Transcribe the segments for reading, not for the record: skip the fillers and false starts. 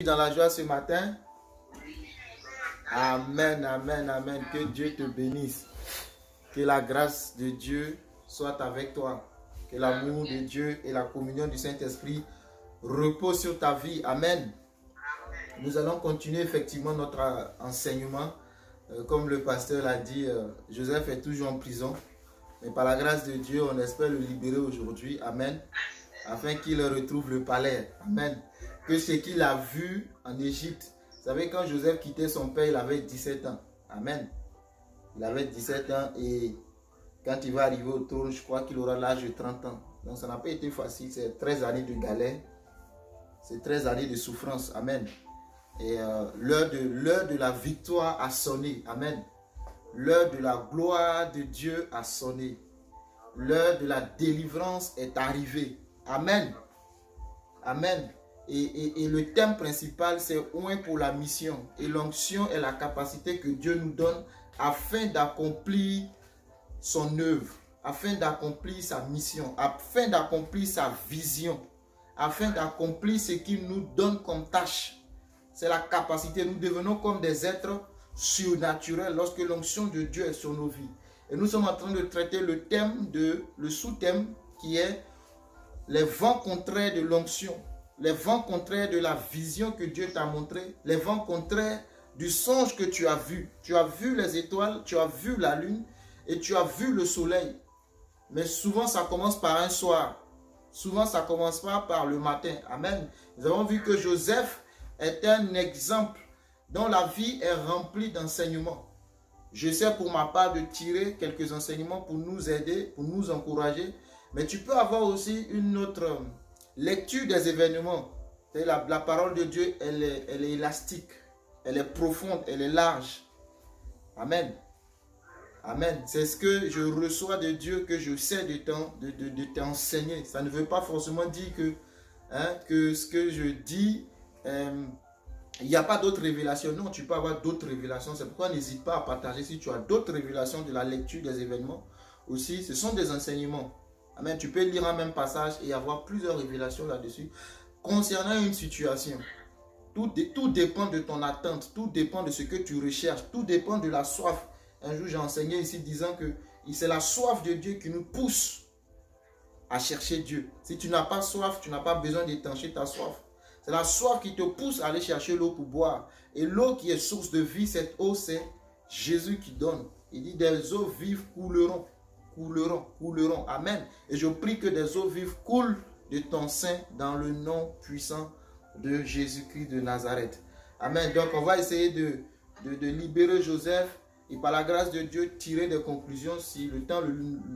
Dans la joie ce matin. Amen, amen, amen. Que Dieu te bénisse. Que la grâce de Dieu soit avec toi. Que l'amour de Dieu et la communion du Saint-Esprit reposent sur ta vie. Amen. Nous allons continuer effectivement notre enseignement. Comme le pasteur l'a dit, Joseph est toujours en prison. Mais par la grâce de Dieu, on espère le libérer aujourd'hui. Amen. Afin qu'il retrouve le palais. Amen. Que ce qu'il a vu en Égypte. Vous savez, quand Joseph quittait son père, il avait 17 ans. Amen. Il avait 17 ans et quand il va arriver au trône, je crois qu'il aura l'âge de 30 ans. Donc ça n'a pas été facile. C'est 13 années de galère. C'est 13 années de souffrance. Amen. Et l'heure de la victoire a sonné. Amen. L'heure de la gloire de Dieu a sonné. L'heure de la délivrance est arrivée. Amen. Amen. Et le thème principal, c'est oint pour la mission. Et l'onction est la capacité que Dieu nous donne afin d'accomplir son œuvre, afin d'accomplir sa mission, afin d'accomplir sa vision, afin d'accomplir ce qu'il nous donne comme tâche. C'est la capacité. Nous devenons comme des êtres surnaturels lorsque l'onction de Dieu est sur nos vies. Et nous sommes en train de traiter le thème, le sous-thème qui est les vents contraires de l'onction. Les vents contraires de la vision que Dieu t'a montré, les vents contraires du songe que tu as vu. Tu as vu les étoiles, tu as vu la lune et tu as vu le soleil. Mais souvent ça commence par un soir. Souvent ça commence pas par le matin. Amen. Nous avons vu que Joseph est un exemple dont la vie est remplie d'enseignements. J'essaie pour ma part de tirer quelques enseignements pour nous aider, pour nous encourager. Mais tu peux avoir aussi une autre lecture des événements. La parole de Dieu, elle est élastique, elle est profonde, elle est large. Amen. Amen. C'est ce que je reçois de Dieu, que je sais de t'enseigner. Ça ne veut pas forcément dire que ce que je dis, il n'y a pas d'autres révélations. Non, tu peux avoir d'autres révélations. C'est pourquoi n'hésite pas à partager si tu as d'autres révélations de la lecture des événements. Aussi, ce sont des enseignements. Amen. Tu peux lire un même passage et avoir plusieurs révélations là-dessus. Concernant une situation, tout dépend de ton attente, tout dépend de ce que tu recherches, tout dépend de la soif. Un jour, j'ai enseigné ici disant que c'est la soif de Dieu qui nous pousse à chercher Dieu. Si tu n'as pas soif, tu n'as pas besoin d'étancher ta soif. C'est la soif qui te pousse à aller chercher l'eau pour boire. Et l'eau qui est source de vie, cette eau, c'est Jésus qui donne. Il dit des eaux vives couleront. Couleront. Amen. Et je prie que des eaux vives coulent de ton sein dans le nom puissant de Jésus-Christ de Nazareth. Amen. Donc, on va essayer de libérer Joseph et par la grâce de Dieu, tirer des conclusions si le temps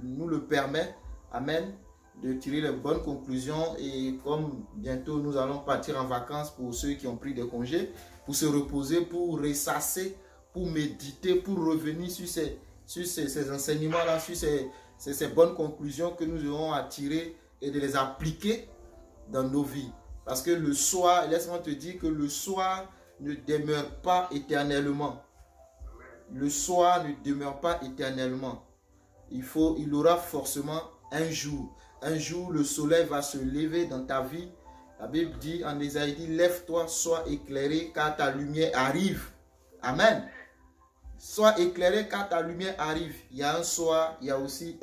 nous le permet. Amen. De tirer les bonnes conclusions et comme bientôt nous allons partir en vacances pour ceux qui ont pris des congés, pour se reposer, pour ressasser, pour méditer, pour revenir sur ces enseignements-là, sur ces bonnes conclusions que nous aurons à tirer et de les appliquer dans nos vies. Parce que le soir, laisse-moi te dire que le soir ne demeure pas éternellement. Le soir ne demeure pas éternellement. Il aura forcément un jour. Un jour, le soleil va se lever dans ta vie. La Bible dit, en Ésaïe dit, lève-toi, sois éclairé, car ta lumière arrive. Amen. Sois éclairé car ta lumière arrive. Il y a un soir, il y a aussi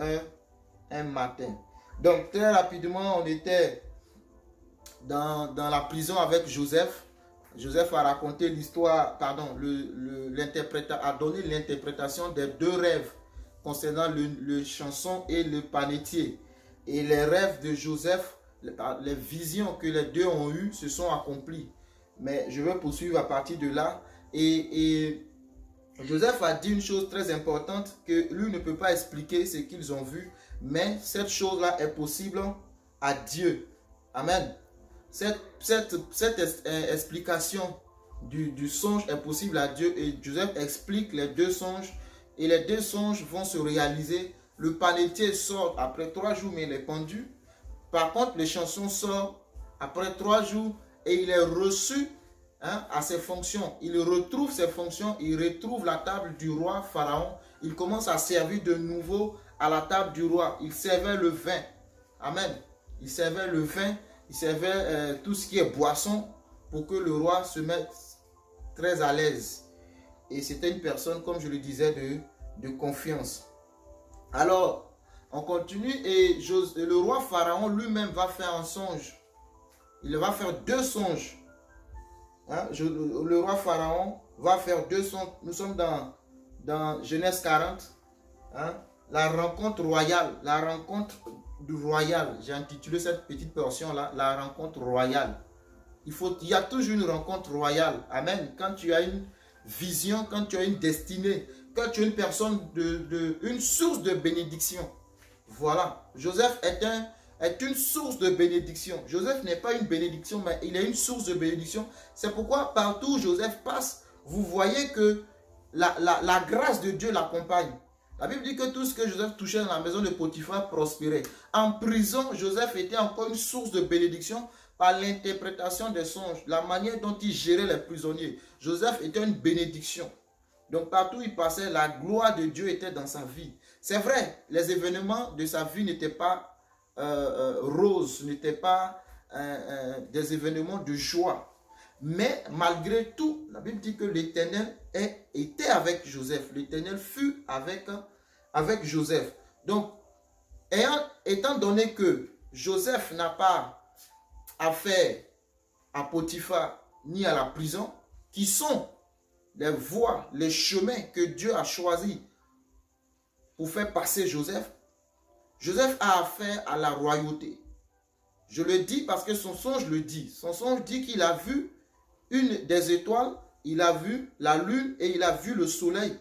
un matin. Donc très rapidement, on était dans la prison avec Joseph. Joseph a raconté l'histoire, a donné l'interprétation des deux rêves concernant le chanson et le panetier. Et les rêves de Joseph, les visions que les deux ont eues se sont accomplies. Mais je vais poursuivre à partir de là. Et Joseph a dit une chose très importante, que lui ne peut pas expliquer ce qu'ils ont vu, mais cette chose-là est possible à Dieu. Amen. Cette explication du songe est possible à Dieu et Joseph explique les deux songes et les deux songes vont se réaliser. Le panetier sort après 3 jours mais il est pendu. Par contre, les chansons sortent après 3 jours et il est reçu à ses fonctions. Il retrouve ses fonctions, il retrouve la table du roi Pharaon. Il commence à servir de nouveau à la table du roi. Il servait le vin. Amen. Il servait le vin, il servait tout ce qui est boisson pour que le roi se mette très à l'aise. Et c'était une personne, comme je le disais, de confiance. Alors, on continue et le roi Pharaon lui-même va faire un songe. Il va faire 2 songes. Hein? Le roi Pharaon va faire 2 songes. Nous sommes dans Genèse 40. Hein? La rencontre royale. La rencontre du royal. J'ai intitulé cette petite portion-là, la rencontre royale. Il y a toujours une rencontre royale. Amen. Quand tu as une vision, quand tu as une destinée, quand tu es une personne une source de bénédiction. Voilà. Joseph est une source de bénédiction. Joseph n'est pas une bénédiction, mais il est une source de bénédiction. C'est pourquoi partout où Joseph passe, vous voyez que la grâce de Dieu l'accompagne. La Bible dit que tout ce que Joseph touchait dans la maison de Potiphar prospérait. En prison, Joseph était encore une source de bénédiction par l'interprétation des songes, la manière dont il gérait les prisonniers. Joseph était une bénédiction. Donc partout où il passait, la gloire de Dieu était dans sa vie. C'est vrai, les événements de sa vie n'étaient pas roses, n'étaient pas des événements de joie. Mais malgré tout, la Bible dit que l'Éternel était avec Joseph. L'Éternel fut avec Joseph. Donc, étant donné que Joseph n'a pas affaire à Potiphar ni à la prison, qui sont les voies, les chemins que Dieu a choisis pour faire passer Joseph, Joseph a affaire à la royauté. Je le dis parce que son songe le dit. Son songe dit qu'il a vu une des étoiles, il a vu la lune et il a vu le soleil.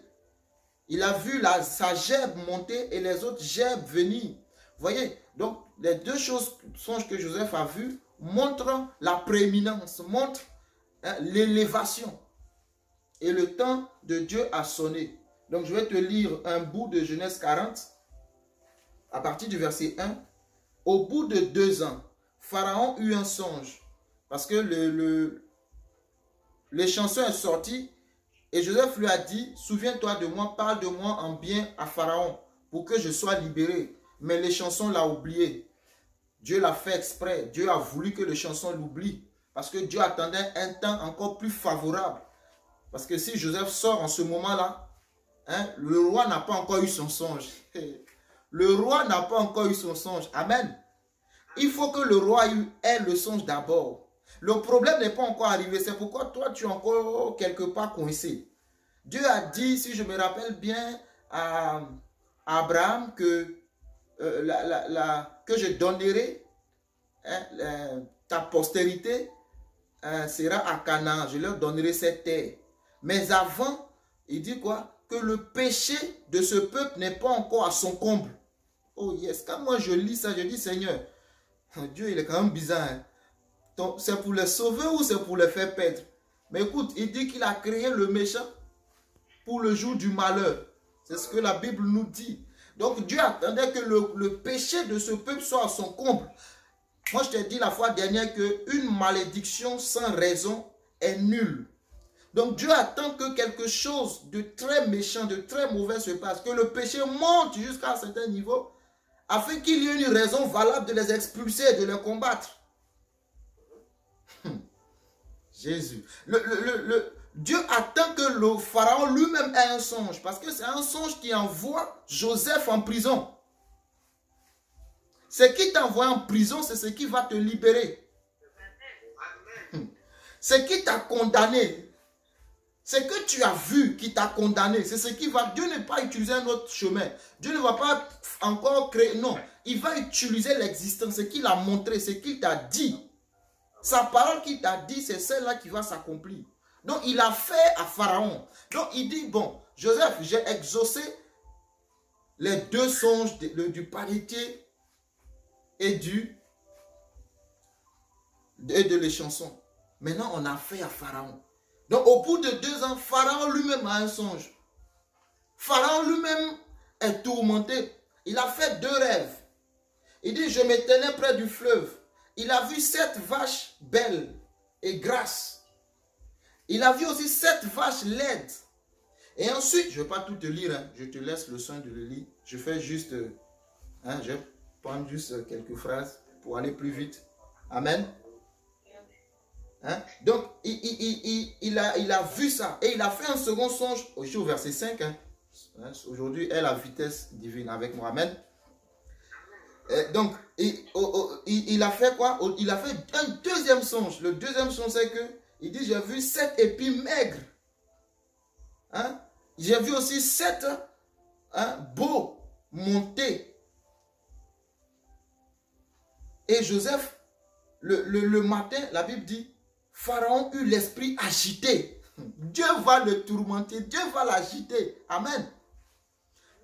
Il a vu sa gerbe monter et les autres gerbes venir. Vous voyez, donc les 2 songes que Joseph a vus montrent la prééminence, montrent l'élévation. Et le temps de Dieu a sonné. Donc je vais te lire un bout de Genèse 40, à partir du verset 1. Au bout de 2 ans, Pharaon eut un songe, parce que l'échanson est sorti, et Joseph lui a dit, souviens-toi de moi, parle de moi en bien à Pharaon, pour que je sois libéré. Mais l'échanson l'a oublié. Dieu l'a fait exprès. Dieu a voulu que l'échanson l'oublie, parce que Dieu attendait un temps encore plus favorable. Parce que si Joseph sort en ce moment-là, hein, le roi n'a pas encore eu son songe. Le roi n'a pas encore eu son songe. Amen. Il faut que le roi ait le songe d'abord. Le problème n'est pas encore arrivé. C'est pourquoi toi, tu es encore quelque part coincé. Dieu a dit, si je me rappelle bien, à Abraham que, que je donnerai, hein, ta postérité sera à Canaan. Je leur donnerai cette terre. Mais avant, il dit quoi? Que le péché de ce peuple n'est pas encore à son comble. Oh yes, quand moi je lis ça, je dis Seigneur, Dieu il est quand même bizarre. Hein? C'est pour les sauver ou c'est pour les faire perdre? Mais écoute, il dit qu'il a créé le méchant pour le jour du malheur. C'est ce que la Bible nous dit. Donc Dieu attendait que le péché de ce peuple soit à son comble. Moi je t'ai dit la fois dernière qu'une malédiction sans raison est nulle. Donc Dieu attend que quelque chose de très méchant, de très mauvais se passe, que le péché monte jusqu'à un certain niveau, afin qu'il y ait une raison valable de les expulser, de les combattre. Jésus. Dieu attend que le pharaon lui-même ait un songe, parce que c'est un songe qui envoie Joseph en prison. Ce qui t'envoie en prison, c'est ce qui va te libérer. Ce qui t'a condamné, ce que tu as vu qui t'a condamné, c'est ce qui va... Dieu ne va pas utiliser un autre chemin. Dieu ne va pas encore créer... Non, il va utiliser l'existence, ce qu'il a montré, ce qu'il t'a dit. Sa parole qu'il t'a dit, c'est celle-là qui va s'accomplir. Donc, il a fait à Pharaon. Donc, il dit, bon, Joseph, j'ai exaucé les 2 songes du panetier et de l'échanson. Maintenant, on a fait à Pharaon. Donc, au bout de 2 ans, Pharaon lui-même a un songe. Pharaon lui-même est tourmenté. Il a fait 2 rêves. Il dit, je me tenais près du fleuve. Il a vu 7 vaches belles et grasses. Il a vu aussi 7 vaches laides. Et ensuite, je ne vais pas tout te lire. Hein, je te laisse le soin de le lire. Je fais juste, je vais prendre juste quelques phrases pour aller plus vite. Amen. Hein? Donc, il a vu ça. Et il a fait un second songe. Aujourd'hui, au verset 5. Hein? Aujourd'hui est la vitesse divine avec moi. Amen. Donc, il a fait quoi? Il a fait un deuxième songe. Le deuxième songe, c'est que il dit, j'ai vu 7 épis maigres. Hein? J'ai vu aussi 7 beaux monter. Et Joseph, le matin, la Bible dit, Pharaon eut l'esprit agité. Dieu va le tourmenter, Dieu va l'agiter. Amen.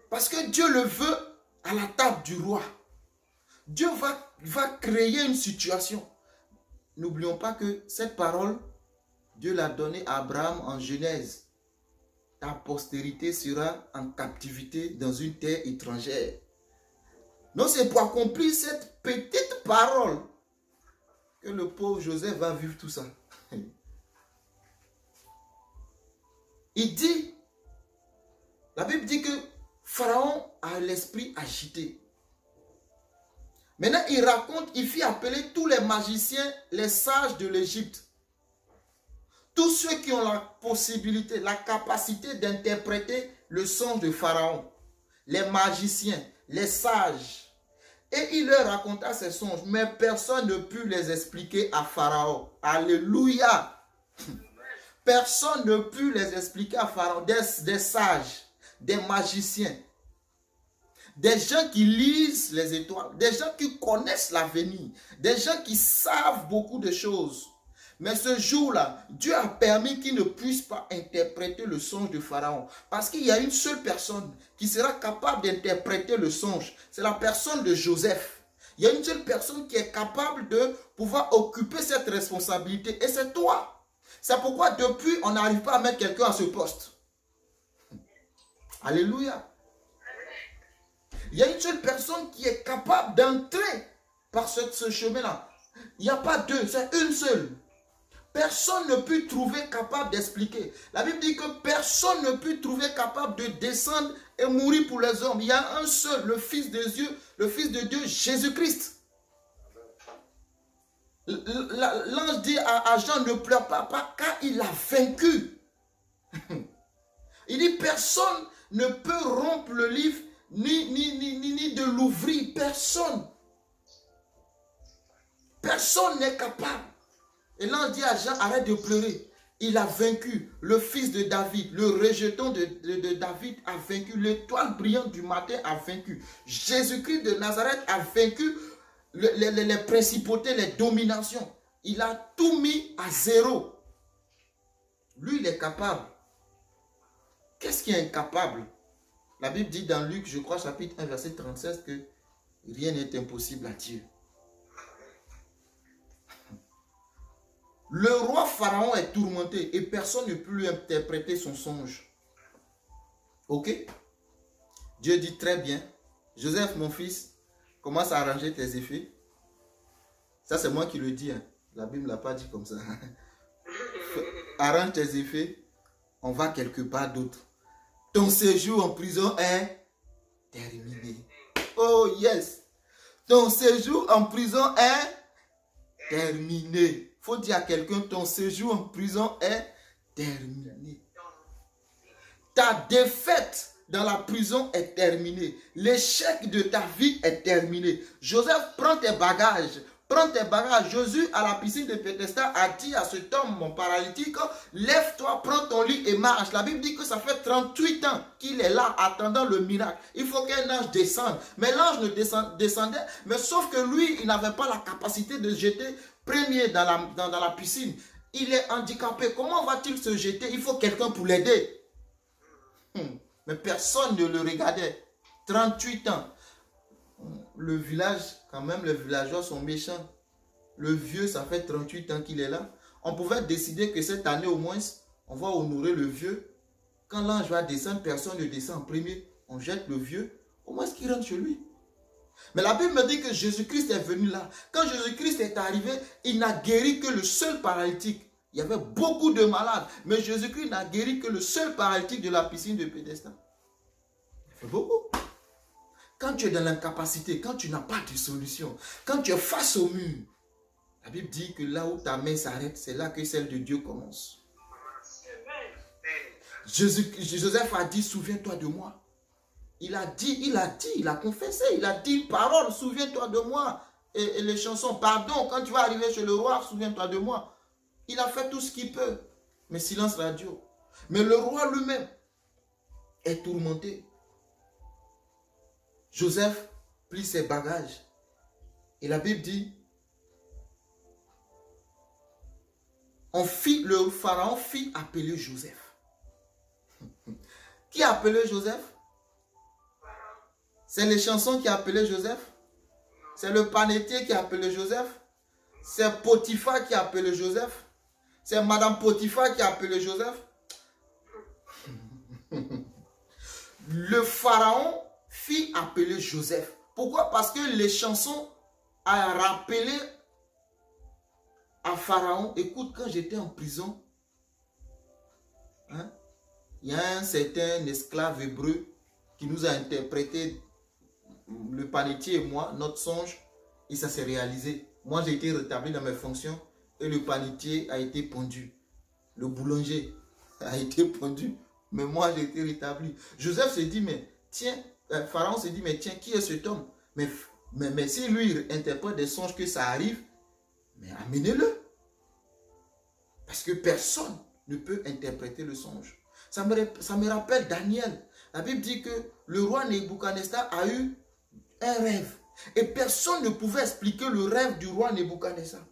Parce que Dieu le veut à la table du roi. Dieu va créer une situation. N'oublions pas que cette parole, Dieu l'a donnée à Abraham en Genèse. Ta postérité sera en captivité dans une terre étrangère. Donc c'est pour accomplir cette petite parole que le pauvre Joseph va vivre tout ça. Il dit, la Bible dit que Pharaon a l'esprit agité. Maintenant, il raconte, il fit appeler tous les magiciens, les sages de l'Égypte. Tous ceux qui ont la possibilité, la capacité d'interpréter le songe de Pharaon. Les magiciens, les sages. Et il leur raconta ces songes, mais personne ne put les expliquer à Pharaon. Alléluia! Personne ne put les expliquer à Pharaon. Des sages, des magiciens. Des gens qui lisent les étoiles, des gens qui connaissent l'avenir, des gens qui savent beaucoup de choses. Mais ce jour-là, Dieu a permis qu'ils ne puissent pas interpréter le songe de Pharaon. Parce qu'il y a une seule personne qui sera capable d'interpréter le songe. C'est la personne de Joseph. Il y a une seule personne qui est capable de pouvoir occuper cette responsabilité. Et c'est toi. C'est pourquoi depuis, on n'arrive pas à mettre quelqu'un à ce poste. Alléluia. Il y a une seule personne qui est capable d'entrer par ce chemin-là. Il n'y a pas deux, c'est une seule. Personne ne peut trouver capable d'expliquer. La Bible dit que personne ne peut trouver capable de descendre et mourir pour les hommes. Il y a un seul, le Fils de Dieu, Jésus-Christ. L'ange dit à Jean, ne pleure pas car il a vaincu. Il dit, personne ne peut rompre le livre ni de l'ouvrir. Personne. Personne n'est capable. Et l'ange dit à Jean, arrête de pleurer. Il a vaincu. Le fils de David, le rejeton de David a vaincu. L'étoile brillante du matin a vaincu. Jésus-Christ de Nazareth a vaincu les principautés, les dominations. Il a tout mis à zéro. Lui, il est capable. Qu'est-ce qui est incapable? La Bible dit dans Luc, je crois, chapitre 1, verset 36, que rien n'est impossible à Dieu. Le roi Pharaon est tourmenté et personne ne peut lui interpréter son songe. Ok? Dieu dit très bien. Joseph, mon fils, commence à arranger tes effets. Ça, c'est moi qui le dis. Hein. La Bible ne l'a pas dit comme ça. Arrange tes effets. On va quelque part d'autre. Ton séjour en prison est terminé. Oh yes. Ton séjour en prison est terminé. Il faut dire à quelqu'un, ton séjour en prison est terminé. Ta défaite dans la prison est terminée. L'échec de ta vie est terminé. Joseph, prends tes bagages. Prends tes bagages. Jésus, à la piscine de Bethesda, a dit à cet homme, mon paralytique, lève-toi, prends ton lit et marche. La Bible dit que ça fait 38 ans qu'il est là, attendant le miracle. Il faut qu'un ange descende. Mais l'ange ne descendait, mais sauf que lui, il n'avait pas la capacité de jeter premier dans la piscine. Il est handicapé. Comment va-t-il se jeter? Il faut quelqu'un pour l'aider. Mais personne ne le regardait. 38 ans. Le village, quand même, les villageois sont méchants. Le vieux, ça fait 38 ans qu'il est là. On pouvait décider que cette année, au moins, on va honorer le vieux. Quand l'ange va descendre, personne ne descend en premier. On jette le vieux. Au moins, qu'il rentre chez lui. Mais la Bible me dit que Jésus-Christ est venu là. Quand Jésus-Christ est arrivé, il n'a guéri que le seul paralytique. Il y avait beaucoup de malades. Mais Jésus-Christ n'a guéri que le seul paralytique de la piscine de Bethesda. Il fait beaucoup. Quand tu es dans l'incapacité, quand tu n'as pas de solution, quand tu es face au mur, La Bible dit que là où ta main s'arrête, c'est là que celle de Dieu commence. Joseph a dit, souviens-toi de moi. Il a confessé, il a dit une parole, souviens-toi de moi. Et les chansons, pardon, quand tu vas arriver chez le roi, souviens-toi de moi. Il a fait tout ce qu'il peut, mais silence radio. Mais le roi lui-même est tourmenté. Joseph plie ses bagages. Et la Bible dit, le pharaon fit appeler Joseph. Qui a appelé Joseph? C'est les chansons qui a appelé Joseph? C'est le panetier qui a appelé Joseph? C'est Potiphar qui a appelé Joseph? C'est Madame Potiphar qui a appelé Joseph? Le pharaon fit appeler Joseph. Pourquoi? Parce que les chansons ont rappelé à Pharaon, écoute, quand j'étais en prison, hein, il y a un certain esclave hébreu qui nous a interprété, le panetier et moi, notre songe, et ça s'est réalisé. Moi, j'ai été rétabli dans mes fonctions et le panetier a été pendu. Le boulanger a été pendu, mais moi, j'ai été rétabli. Joseph s'est dit, mais tiens, Pharaon s'est dit, mais tiens, qui est cet homme? Mais si lui il interprète des songes que ça arrive, mais amenez-le. Parce que personne ne peut interpréter le songe. Ça me rappelle Daniel. La Bible dit que le roi Nebuchadnezzar a eu un rêve. Et personne ne pouvait expliquer le rêve du roi Nebuchadnezzar.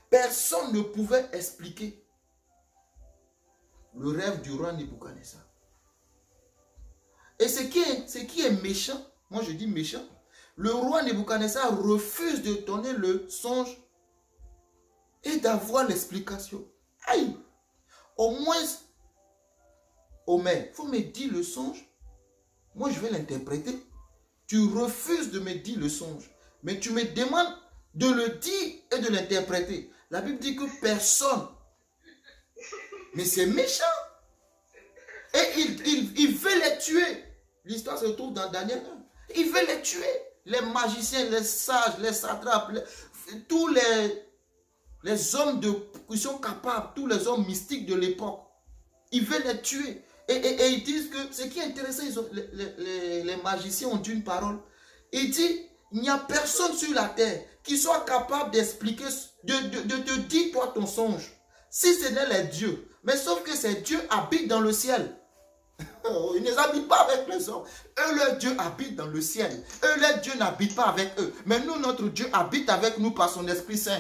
Personne ne pouvait expliquer le rêve du roi Nebuchadnezzar. Et ce qui est méchant, moi je dis méchant, le roi Nebuchadnezzar refuse de donner le songe et d'avoir l'explication. Aïe! Au moins, Omer, il faut me dire le songe. Moi, je vais l'interpréter. Tu refuses de me dire le songe. Mais tu me demandes de le dire et de l'interpréter. La Bible dit que personne. Mais c'est méchant. Et il veut les tuer. L'histoire se trouve dans Daniel 1. Il veut les tuer. Les magiciens, les sages, les satrapes, tous les hommes qui sont capables, tous les hommes mystiques de l'époque. Il veut les tuer. Et ils disent que ce qui est intéressant, les magiciens ont dit une parole. Il dit, il n'y a personne sur la terre qui soit capable d'expliquer, de te dire toi ton songe. Si ce n'est les dieux. Mais sauf que ces dieux habitent dans le ciel. Ils ne habitent pas avec les hommes. Eux, leur Dieu habite dans le ciel. Eux, leur Dieu n'habite pas avec eux. Mais nous, notre Dieu habite avec nous par son Esprit Saint.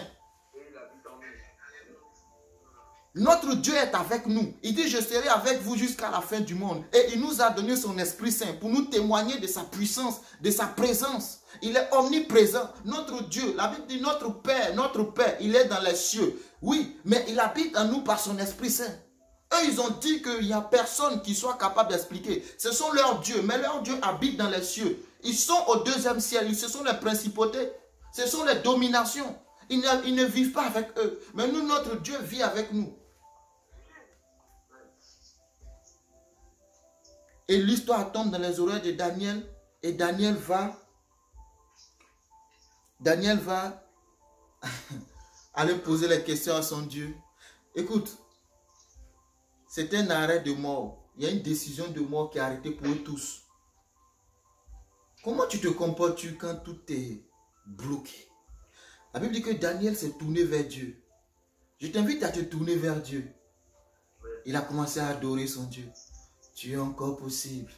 Notre Dieu est avec nous. Il dit, je serai avec vous jusqu'à la fin du monde. Et il nous a donné son Esprit Saint pour nous témoigner de sa puissance, de sa présence. Il est omniprésent. Notre Dieu, la Bible dit, notre Père, il est dans les cieux. Oui, mais il habite en nous par son Esprit Saint. Eux, ils ont dit qu'il n'y a personne qui soit capable d'expliquer. Ce sont leurs dieux, mais leurs dieux habitent dans les cieux. Ils sont au deuxième ciel. Ce sont les principautés. Ce sont les dominations. Ils ne vivent pas avec eux. Mais nous, notre Dieu vit avec nous. Et l'histoire tombe dans les oreilles de Daniel. Et Daniel va aller poser les questions à son Dieu. Écoute, c'est un arrêt de mort. Il y a une décision de mort qui est arrêtée pour eux tous. Comment tu te comportes-tu quand tout est bloqué? La Bible dit que Daniel s'est tourné vers Dieu. Je t'invite à te tourner vers Dieu. Il a commencé à adorer son Dieu. Tu es encore possible.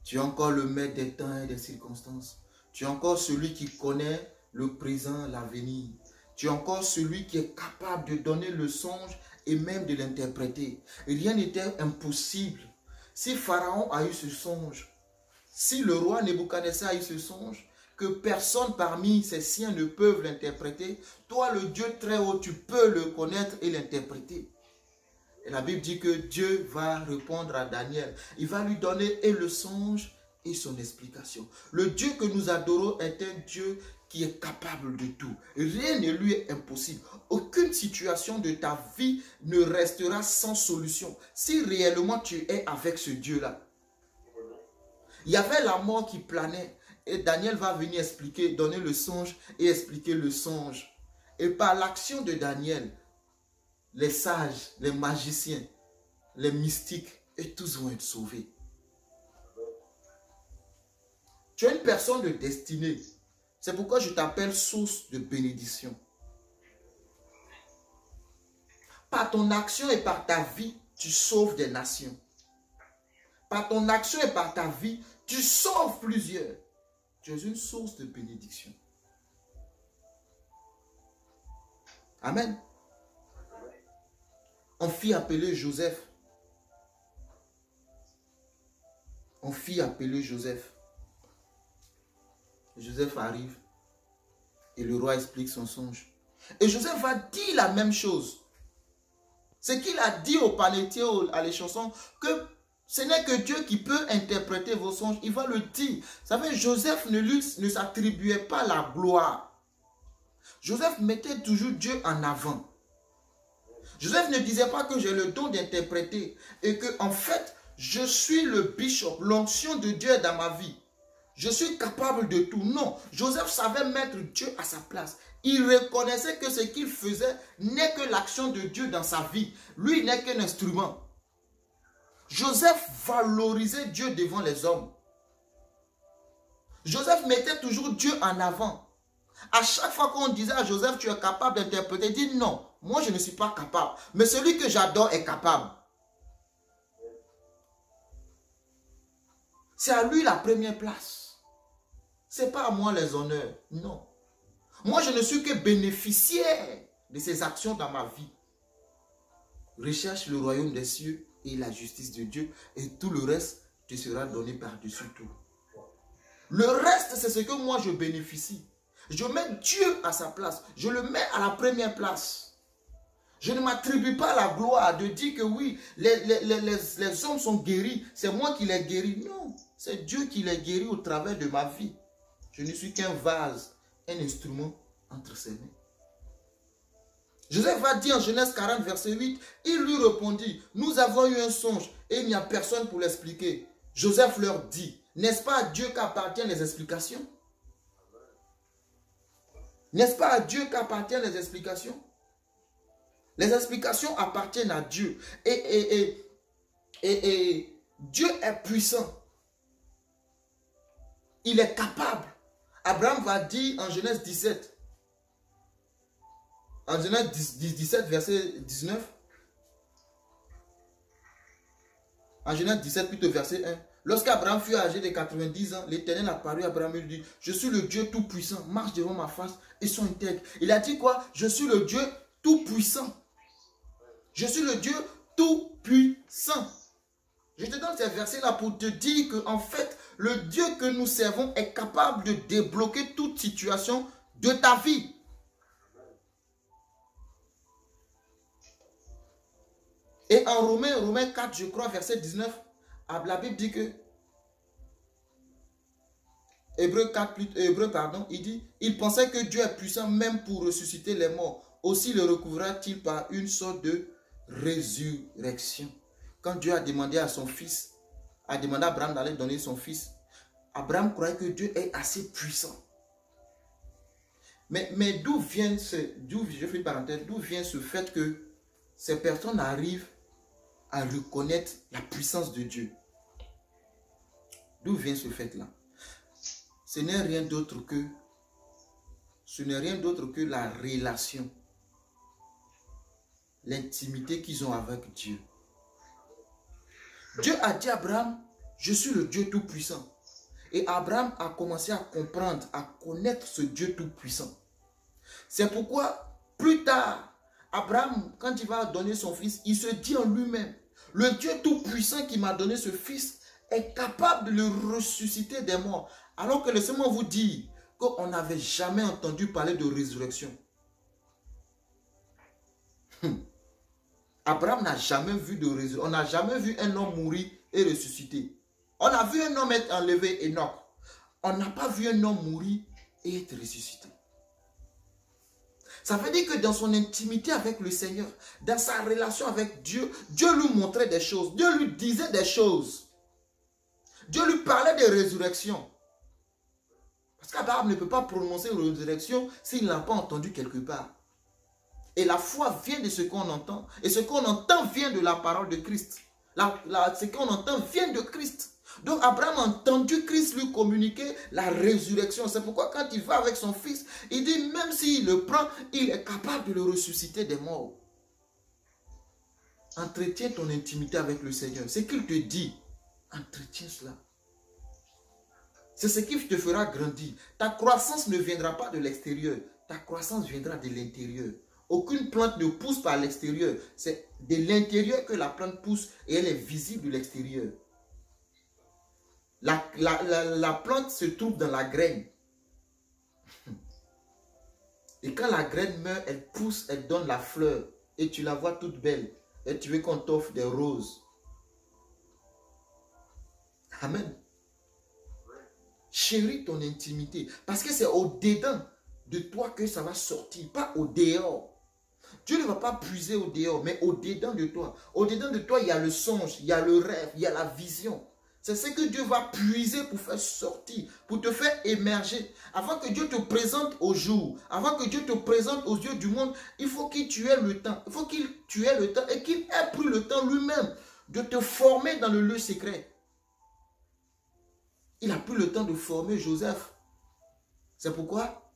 Tu es encore le maître des temps et des circonstances. Tu es encore celui qui connaît le présent, l'avenir. Tu es encore celui qui est capable de donner le songe et même de l'interpréter. Rien n'était impossible. Si Pharaon a eu ce songe, si le roi Nebuchadnezzar a eu ce songe, que personne parmi ses siens ne peuvent l'interpréter, toi le Dieu très haut, tu peux le connaître et l'interpréter. Et la Bible dit que Dieu va répondre à Daniel. Il va lui donner et le songe et son explication. Le Dieu que nous adorons est un Dieu qui est capable de tout. Rien ne lui est impossible. Aucune situation de ta vie ne restera sans solution. Si réellement tu es avec ce Dieu-là. Il y avait la mort qui planait. Et Daniel va venir expliquer, donner le songe et expliquer le songe. Et par l'action de Daniel, les sages, les magiciens, les mystiques, et tous vont être sauvés. Tu es une personne de destinée. C'est pourquoi je t'appelle source de bénédiction. Par ton action et par ta vie, tu sauves des nations. Par ton action et par ta vie, tu sauves plusieurs. Tu es une source de bénédiction. Amen. On fit appeler Joseph. On fit appeler Joseph. Joseph arrive et le roi explique son songe. Et Joseph va dire la même chose. Ce qu'il a dit au panetier, à les chansons, que ce n'est que Dieu qui peut interpréter vos songes. Il va le dire. Vous savez, Joseph ne s'attribuait pas la gloire. Joseph mettait toujours Dieu en avant. Joseph ne disait pas que j'ai le don d'interpréter et que en fait, je suis le bishop, l'onction de Dieu est dans ma vie. Je suis capable de tout. Non, Joseph savait mettre Dieu à sa place. Il reconnaissait que ce qu'il faisait n'est que l'action de Dieu dans sa vie. Lui n'est qu'un instrument. Joseph valorisait Dieu devant les hommes. Joseph mettait toujours Dieu en avant. À chaque fois qu'on disait à Joseph, tu es capable d'interpréter, il dit non, moi je ne suis pas capable. Mais celui que j'adore est capable. C'est à lui la première place. Ce n'est pas à moi les honneurs, non. Moi, je ne suis que bénéficiaire de ces actions dans ma vie. Recherche le royaume des cieux et la justice de Dieu et tout le reste te sera donné par-dessus tout. Le reste, c'est ce que moi je bénéficie. Je mets Dieu à sa place. Je le mets à la première place. Je ne m'attribue pas la gloire de dire que oui, les hommes sont guéris. C'est moi qui les guéris. Non, c'est Dieu qui les guérit au travers de ma vie. Je ne suis qu'un vase, un instrument entre ses mains. Joseph va dire en Genèse 40, verset 8, il lui répondit, nous avons eu un songe et il n'y a personne pour l'expliquer. Joseph leur dit, n'est-ce pas à Dieu qu'appartiennent les explications? N'est-ce pas à Dieu qu'appartiennent les explications? Les explications appartiennent à Dieu. Et Dieu est puissant. Il est capable. Abraham va dire en Genèse 17. En Genèse 17, verset 19. En Genèse 17, plutôt verset 1. Lorsqu'Abraham fut âgé de 90 ans, l'Éternel apparut à Abraham et lui dit, je suis le Dieu tout-puissant, marche devant ma face et sois intègre. Il a dit quoi? Je suis le Dieu tout-puissant. Je suis le Dieu tout-puissant. Je te donne ces versets-là pour te dire qu'en fait, le Dieu que nous servons est capable de débloquer toute situation de ta vie. Et en Romains 4, je crois, verset 19, la Bible dit que, Hébreux, il dit, il pensait que Dieu est puissant même pour ressusciter les morts. Aussi le recouvrira-t-il par une sorte de résurrection. Quand Dieu a demandé à son fils, a demandé à Abraham d'aller donner son fils, Abraham croyait que Dieu est assez puissant. Mais d'où vient je fais une parenthèse, d'où vient ce fait que ces personnes arrivent à reconnaître la puissance de Dieu? D'où vient ce fait-là? Ce n'est rien d'autre que la relation, l'intimité qu'ils ont avec Dieu. Dieu a dit à Abraham, je suis le Dieu tout-puissant. Et Abraham a commencé à comprendre, à connaître ce Dieu tout-puissant. C'est pourquoi, plus tard, Abraham, quand il va donner son fils, il se dit en lui-même, le Dieu tout-puissant qui m'a donné ce fils est capable de le ressusciter des morts. Alors que laissez-moi vous dire qu'on n'avait jamais entendu parler de résurrection. Abraham n'a jamais vu de résurrection. On n'a jamais vu un homme mourir et ressusciter. On a vu un homme être enlevé, Enoch. On n'a pas vu un homme mourir et être ressuscité. Ça veut dire que dans son intimité avec le Seigneur, dans sa relation avec Dieu, Dieu lui montrait des choses. Dieu lui disait des choses. Dieu lui parlait de résurrection. Parce qu'Abraham ne peut pas prononcer une résurrection s'il ne l'a pas entendu quelque part. Et la foi vient de ce qu'on entend. Et ce qu'on entend vient de la parole de Christ. Ce qu'on entend vient de Christ. Donc Abraham a entendu Christ lui communiquer la résurrection. C'est pourquoi quand il va avec son fils, il dit même s'il le prend, il est capable de le ressusciter des morts. Entretiens ton intimité avec le Seigneur. Ce qu'il te dit, entretiens cela. C'est ce qui te fera grandir. Ta croissance ne viendra pas de l'extérieur. Ta croissance viendra de l'intérieur. Aucune plante ne pousse par l'extérieur. C'est de l'intérieur que la plante pousse et elle est visible de l'extérieur. La plante se trouve dans la graine. Et quand la graine meurt, elle pousse, elle donne la fleur. Et tu la vois toute belle. Et tu veux qu'on t'offre des roses. Amen. Chéris ton intimité. Parce que c'est au-dedans de toi que ça va sortir. Pas au dehors. Dieu ne va pas puiser au dehors, mais au-dedans de toi. Au-dedans de toi, il y a le songe, il y a le rêve, il y a la vision. C'est ce que Dieu va puiser pour faire sortir, pour te faire émerger. Avant que Dieu te présente au jour, avant que Dieu te présente aux yeux du monde, il faut qu'il tu aies le temps. Il faut qu'il tu aies le temps et qu'il ait pris le temps lui-même de te former dans le lieu secret. Il a pris le temps de former Joseph. C'est pourquoi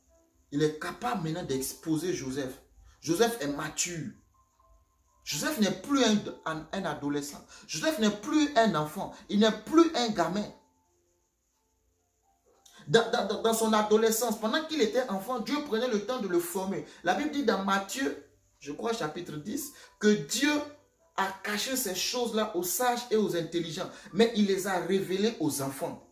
il est capable maintenant d'exposer Joseph. Joseph est mature. Joseph n'est plus un adolescent. Joseph n'est plus un enfant. Il n'est plus un gamin. Dans son adolescence, pendant qu'il était enfant, Dieu prenait le temps de le former. La Bible dit dans Matthieu, je crois chapitre 10, que Dieu a caché ces choses-là aux sages et aux intelligents. Mais il les a révélées aux enfants.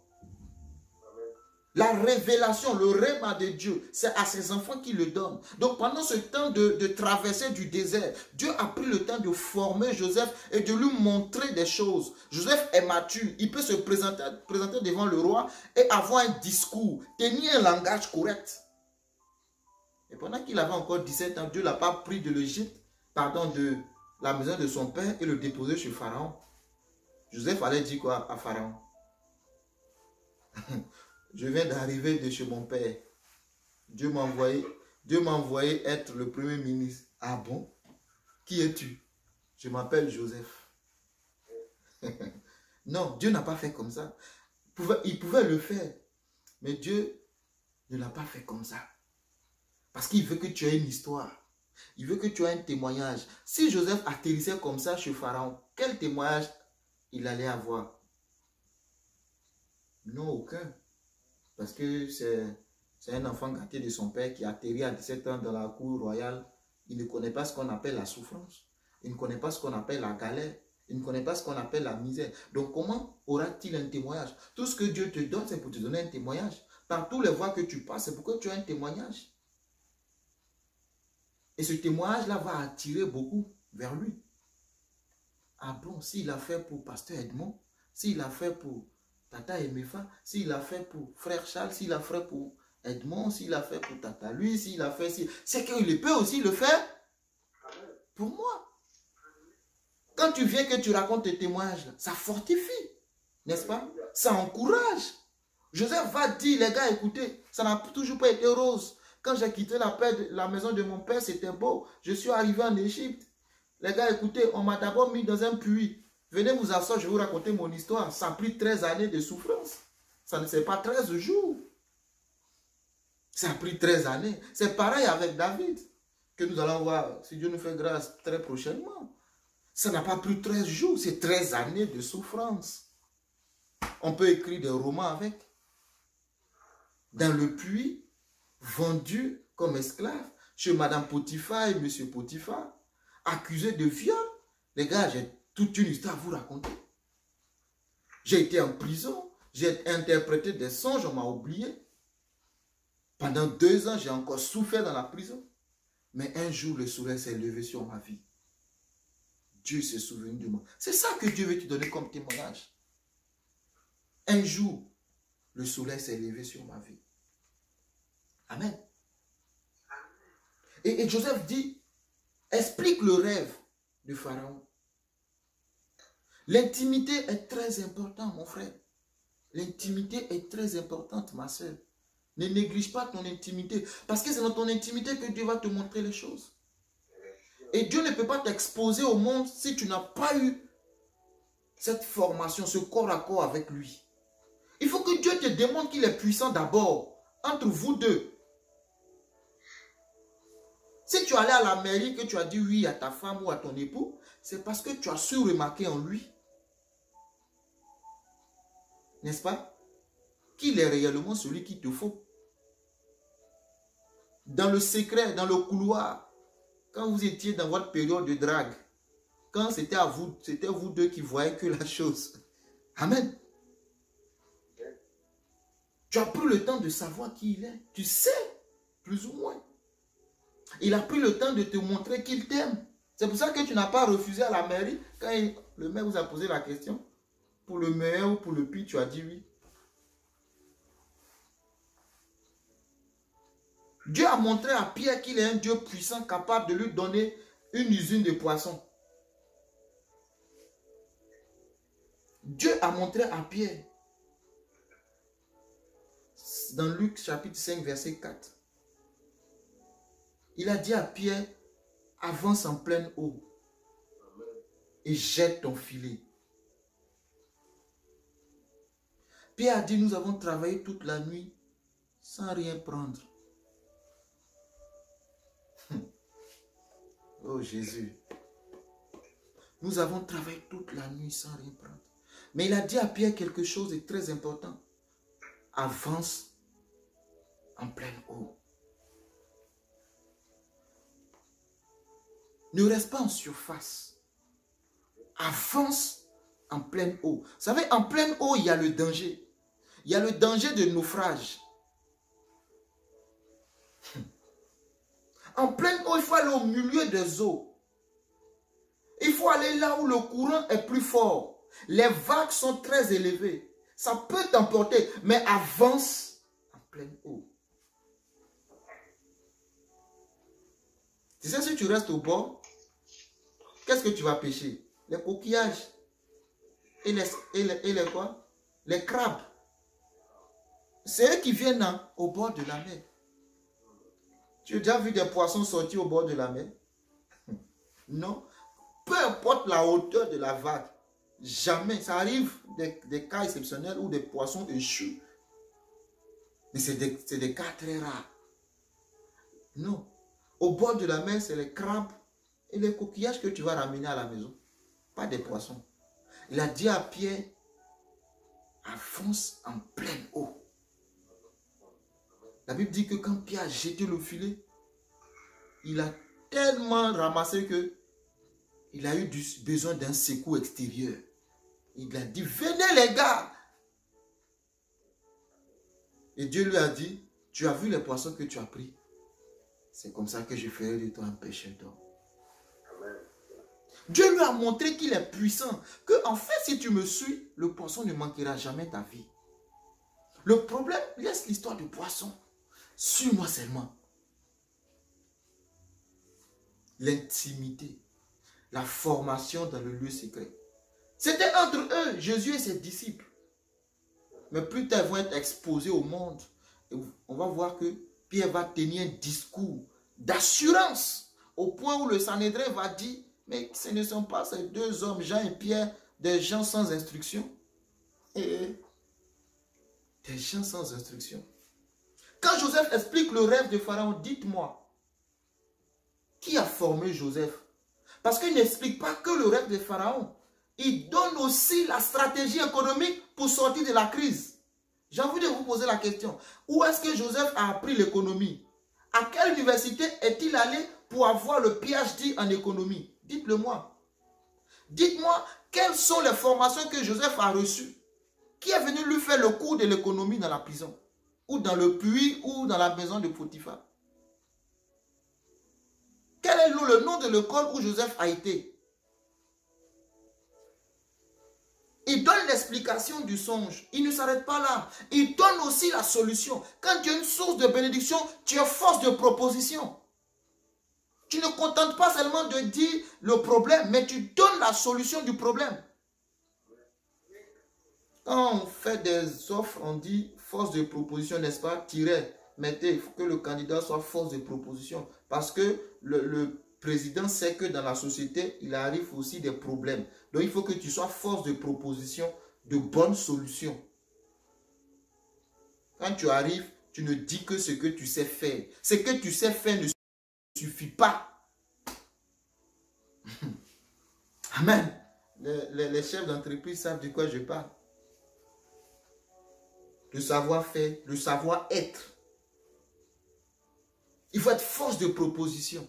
La révélation, le rhéma de Dieu, c'est à ses enfants qu'il le donne. Donc pendant ce temps de traversée du désert, Dieu a pris le temps de former Joseph et de lui montrer des choses. Joseph est mature, il peut se présenter devant le roi et avoir un discours, tenir un langage correct. Et pendant qu'il avait encore 17 ans, Dieu ne l'a pas pris de l'Égypte, de la maison de son père et le déposer chez Pharaon. Joseph allait dire quoi à Pharaon? Je viens d'arriver de chez mon père. Dieu m'a envoyé être le premier ministre. Ah bon? Qui es-tu? Je m'appelle Joseph. Non, Dieu n'a pas fait comme ça. Il pouvait le faire. Mais Dieu ne l'a pas fait comme ça. Parce qu'il veut que tu aies une histoire. Il veut que tu aies un témoignage. Si Joseph atterrissait comme ça chez Pharaon, quel témoignage il allait avoir? Non, aucun. Parce que c'est un enfant gâté de son père qui atterrit à 17 ans dans la cour royale. Il ne connaît pas ce qu'on appelle la souffrance. Il ne connaît pas ce qu'on appelle la galère. Il ne connaît pas ce qu'on appelle la misère. Donc comment aura-t-il un témoignage? Tout ce que Dieu te donne, c'est pour te donner un témoignage. Par tous les voies que tu passes, c'est pourquoi tu as un témoignage. Et ce témoignage-là va attirer beaucoup vers lui. Ah bon, s'il a fait pour Pasteur Edmond, s'il a fait pour Tata Emefa, s'il a fait pour Frère Charles, s'il a fait pour Edmond, s'il a fait pour Tata lui, s'il a fait... C'est qu'il peut aussi le faire pour moi. Quand tu viens que tu racontes tes témoignages, ça fortifie, n'est-ce pas? Ça encourage. Joseph va dire, les gars, écoutez, ça n'a toujours pas été rose. Quand j'ai quitté la maison de mon père, c'était beau. Je suis arrivé en Égypte. Les gars, écoutez, on m'a d'abord mis dans un puits. Venez vous asseoir, je vais vous raconter mon histoire. Ça a pris 13 années de souffrance. Ça ne c'est pas 13 jours. Ça a pris 13 années. C'est pareil avec David, que nous allons voir, si Dieu nous fait grâce, très prochainement. Ça n'a pas pris 13 jours, c'est 13 années de souffrance. On peut écrire des romans avec. Dans le puits, vendu comme esclave, chez Madame Potiphar et Monsieur Potiphar, accusé de viol. Les gars, j'ai toute une histoire à vous raconter. J'ai été en prison, j'ai interprété des songes, on m'a oublié. Pendant 2 ans, j'ai encore souffert dans la prison. Mais un jour, le soleil s'est levé sur ma vie. Dieu s'est souvenu de moi. C'est ça que Dieu veut te donner comme témoignage. Un jour, le soleil s'est levé sur ma vie. Amen. Et Joseph dit, explique le rêve de Pharaon. L'intimité est très importante, mon frère. L'intimité est très importante, ma soeur. Ne néglige pas ton intimité. Parce que c'est dans ton intimité que Dieu va te montrer les choses. Et Dieu ne peut pas t'exposer au monde si tu n'as pas eu cette formation, ce corps à corps avec lui. Il faut que Dieu te démontre qu'il est puissant d'abord, entre vous deux. Si tu allais à la mairie, que tu as dit oui à ta femme ou à ton époux, c'est parce que tu as su remarquer en lui, n'est-ce pas, qu'il est réellement celui qu'il te faut. Dans le secret, dans le couloir, quand vous étiez dans votre période de drague, quand c'était vous deux qui voyaient que la chose. Amen. Tu as pris le temps de savoir qui il est. Tu sais, plus ou moins. Il a pris le temps de te montrer qu'il t'aime. C'est pour ça que tu n'as pas refusé à la mairie quand le maire vous a posé la question. Pour le meilleur ou pour le pire, tu as dit oui. Dieu a montré à Pierre qu'il est un Dieu puissant, capable de lui donner une usine de poissons. Dieu a montré à Pierre, dans Luc chapitre 5, verset 4, il a dit à Pierre, avance en pleine eau et jette ton filet. Pierre a dit, nous avons travaillé toute la nuit sans rien prendre. Oh Jésus, nous avons travaillé toute la nuit sans rien prendre. Mais il a dit à Pierre quelque chose de très important. Avance en pleine eau. Ne reste pas en surface. Avance en pleine eau. Vous savez, en pleine eau, il y a le danger. Il y a le danger de naufrage. En pleine eau, il faut aller au milieu des eaux. Il faut aller là où le courant est plus fort. Les vagues sont très élevées. Ça peut t'emporter, mais avance en pleine eau. Tu sais, si tu restes au bord, qu'est-ce que tu vas pêcher? Les coquillages. Et les quoi? Les crabes. C'est eux qui viennent au bord de la mer. Tu as déjà vu des poissons sortir au bord de la mer? Non. Peu importe la hauteur de la vague, jamais. Ça arrive des cas exceptionnels où des poissons échouent. Mais c'est des cas très rares. Non. Au bord de la mer, c'est les crabes et les coquillages que tu vas ramener à la maison. Pas des poissons. Il a dit à Pierre, avance en pleine eau. La Bible dit que quand Pierre a jeté le filet, il a tellement ramassé que il a eu besoin d'un secours extérieur. Il a dit, venez les gars. Et Dieu lui a dit, tu as vu les poissons que tu as pris? C'est comme ça que je ferai de toi un pêcheur d'hommes. Dieu lui a montré qu'il est puissant. Que en fait, si tu me suis, le poisson ne manquera jamais ta vie. Le problème, laisse l'histoire du poisson. Suis-moi seulement. L'intimité, la formation dans le lieu secret. C'était entre eux, Jésus et ses disciples. Mais plus tard, ils vont être exposés au monde. Et on va voir que Pierre va tenir un discours d'assurance au point où le Sanhédrin va dire, mais ce ne sont pas ces deux hommes, Jean et Pierre, des gens sans instruction. Des gens sans instruction. Quand Joseph explique le rêve de Pharaon, dites-moi, qui a formé Joseph? Parce qu'il n'explique pas que le rêve de Pharaon. Il donne aussi la stratégie économique pour sortir de la crise. J'ai envie de vous poser la question. Où est-ce que Joseph a appris l'économie? À quelle université est-il allé pour avoir le PhD en économie? Dites-le moi. Dites-moi, quelles sont les formations que Joseph a reçues? Qui est venu lui faire le cours de l'économie dans la prison? Ou dans le puits, ou dans la maison de Potiphar? Quel est le nom de l'école où Joseph a été? Il donne l'explication du songe. Il ne s'arrête pas là. Il donne aussi la solution. Quand tu as une source de bénédiction, tu as force de proposition. Tu ne contentes pas seulement de dire le problème, mais tu donnes la solution du problème. Quand on fait des offres, on dit force de proposition, n'est-ce pas? Tiret, mettez, il faut que le candidat soit force de proposition. Parce que le président sait que dans la société, il arrive aussi des problèmes. Donc, il faut que tu sois force de proposition, de bonnes solutions. Quand tu arrives, tu ne dis que ce que tu sais faire. Ce que tu sais faire ne suffit pas. Amen. Les chefs d'entreprise savent de quoi je parle. Le savoir-faire, le savoir-être. Il faut être force de proposition.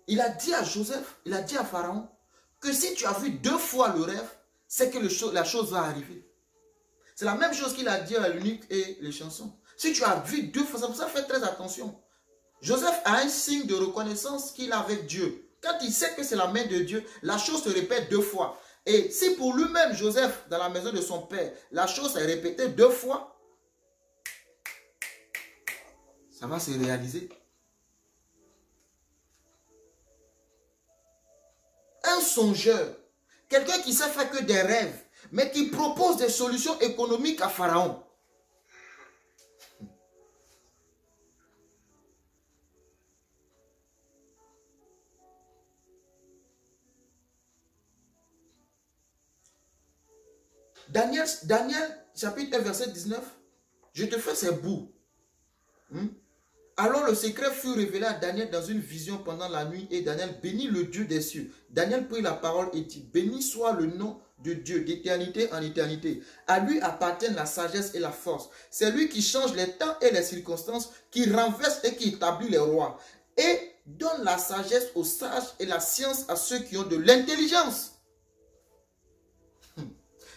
Il a dit à Joseph, il a dit à Pharaon, que si tu as vu 2 fois le rêve, c'est que la chose va arriver. C'est la même chose qu'il a dit à l'eunuque et les chansons. Si tu as vu 2 fois, c'est pour ça fais très attention. Joseph a un signe de reconnaissance qu'il a avec Dieu. Quand il sait que c'est la main de Dieu, la chose se répète 2 fois. Et si pour lui-même, Joseph, dans la maison de son père, la chose est répétée 2 fois, ça va se réaliser. Un songeur, quelqu'un qui ne sait faire que des rêves, mais qui propose des solutions économiques à Pharaon. Daniel, chapitre 1, verset 19. Je te fais ces bouts. Alors le secret fut révélé à Daniel dans une vision pendant la nuit et Daniel bénit le Dieu des cieux. Daniel prit la parole et dit, béni soit le nom de Dieu d'éternité en éternité. À lui appartiennent la sagesse et la force. C'est lui qui change les temps et les circonstances, qui renverse et qui établit les rois. Et donne la sagesse aux sages et la science à ceux qui ont de l'intelligence.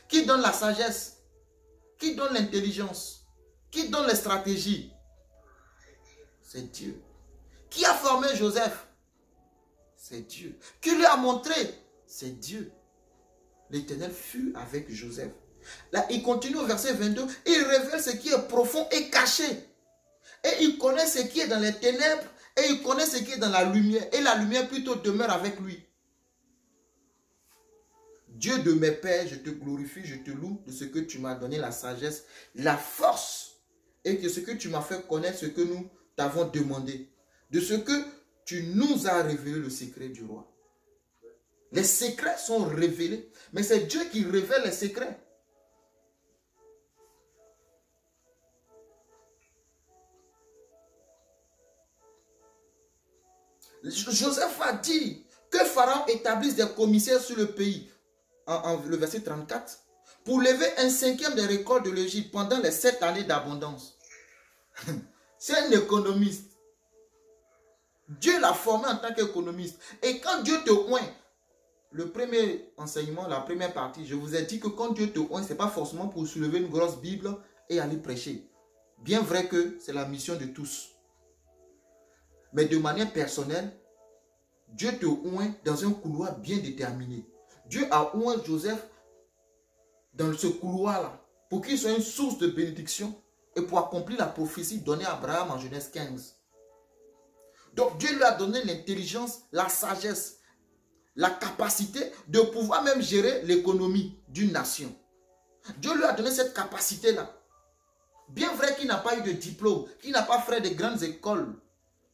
Qui donne la sagesse? Qui donne l'intelligence? Qui donne les stratégies? C'est Dieu. Qui a formé Joseph? C'est Dieu. Qui lui a montré? C'est Dieu. L'Éternel fut avec Joseph. Là, il continue au verset 22. Il révèle ce qui est profond et caché. Et il connaît ce qui est dans les ténèbres. Et il connaît ce qui est dans la lumière. Et la lumière plutôt demeure avec lui. Dieu de mes pères, je te glorifie, je te loue de ce que tu m'as donné la sagesse, la force. Et de ce que tu m'as fait connaître ce que nous t'avons demandé. De ce que tu nous as révélé le secret du roi. Les secrets sont révélés. Mais c'est Dieu qui révèle les secrets. Joseph a dit que Pharaon établisse des commissaires sur le pays. Le verset 34. Pour lever un 5e des récoltes de l'Égypte pendant les 7 années d'abondance. C'est un économiste. Dieu l'a formé en tant qu'économiste. Et quand Dieu te oint, le premier enseignement, la première partie, je vous ai dit que quand Dieu te oint, ce n'est pas forcément pour soulever une grosse Bible et aller prêcher. Bien vrai que c'est la mission de tous. Mais de manière personnelle, Dieu te oint dans un couloir bien déterminé. Dieu a oint Joseph dans ce couloir-là pour qu'il soit une source de bénédiction et pour accomplir la prophétie donnée à Abraham en Genèse 15. Donc Dieu lui a donné l'intelligence, la sagesse, la capacité de pouvoir même gérer l'économie d'une nation. Dieu lui a donné cette capacité-là. Bien vrai qu'il n'a pas eu de diplôme, qu'il n'a pas fait de grandes écoles,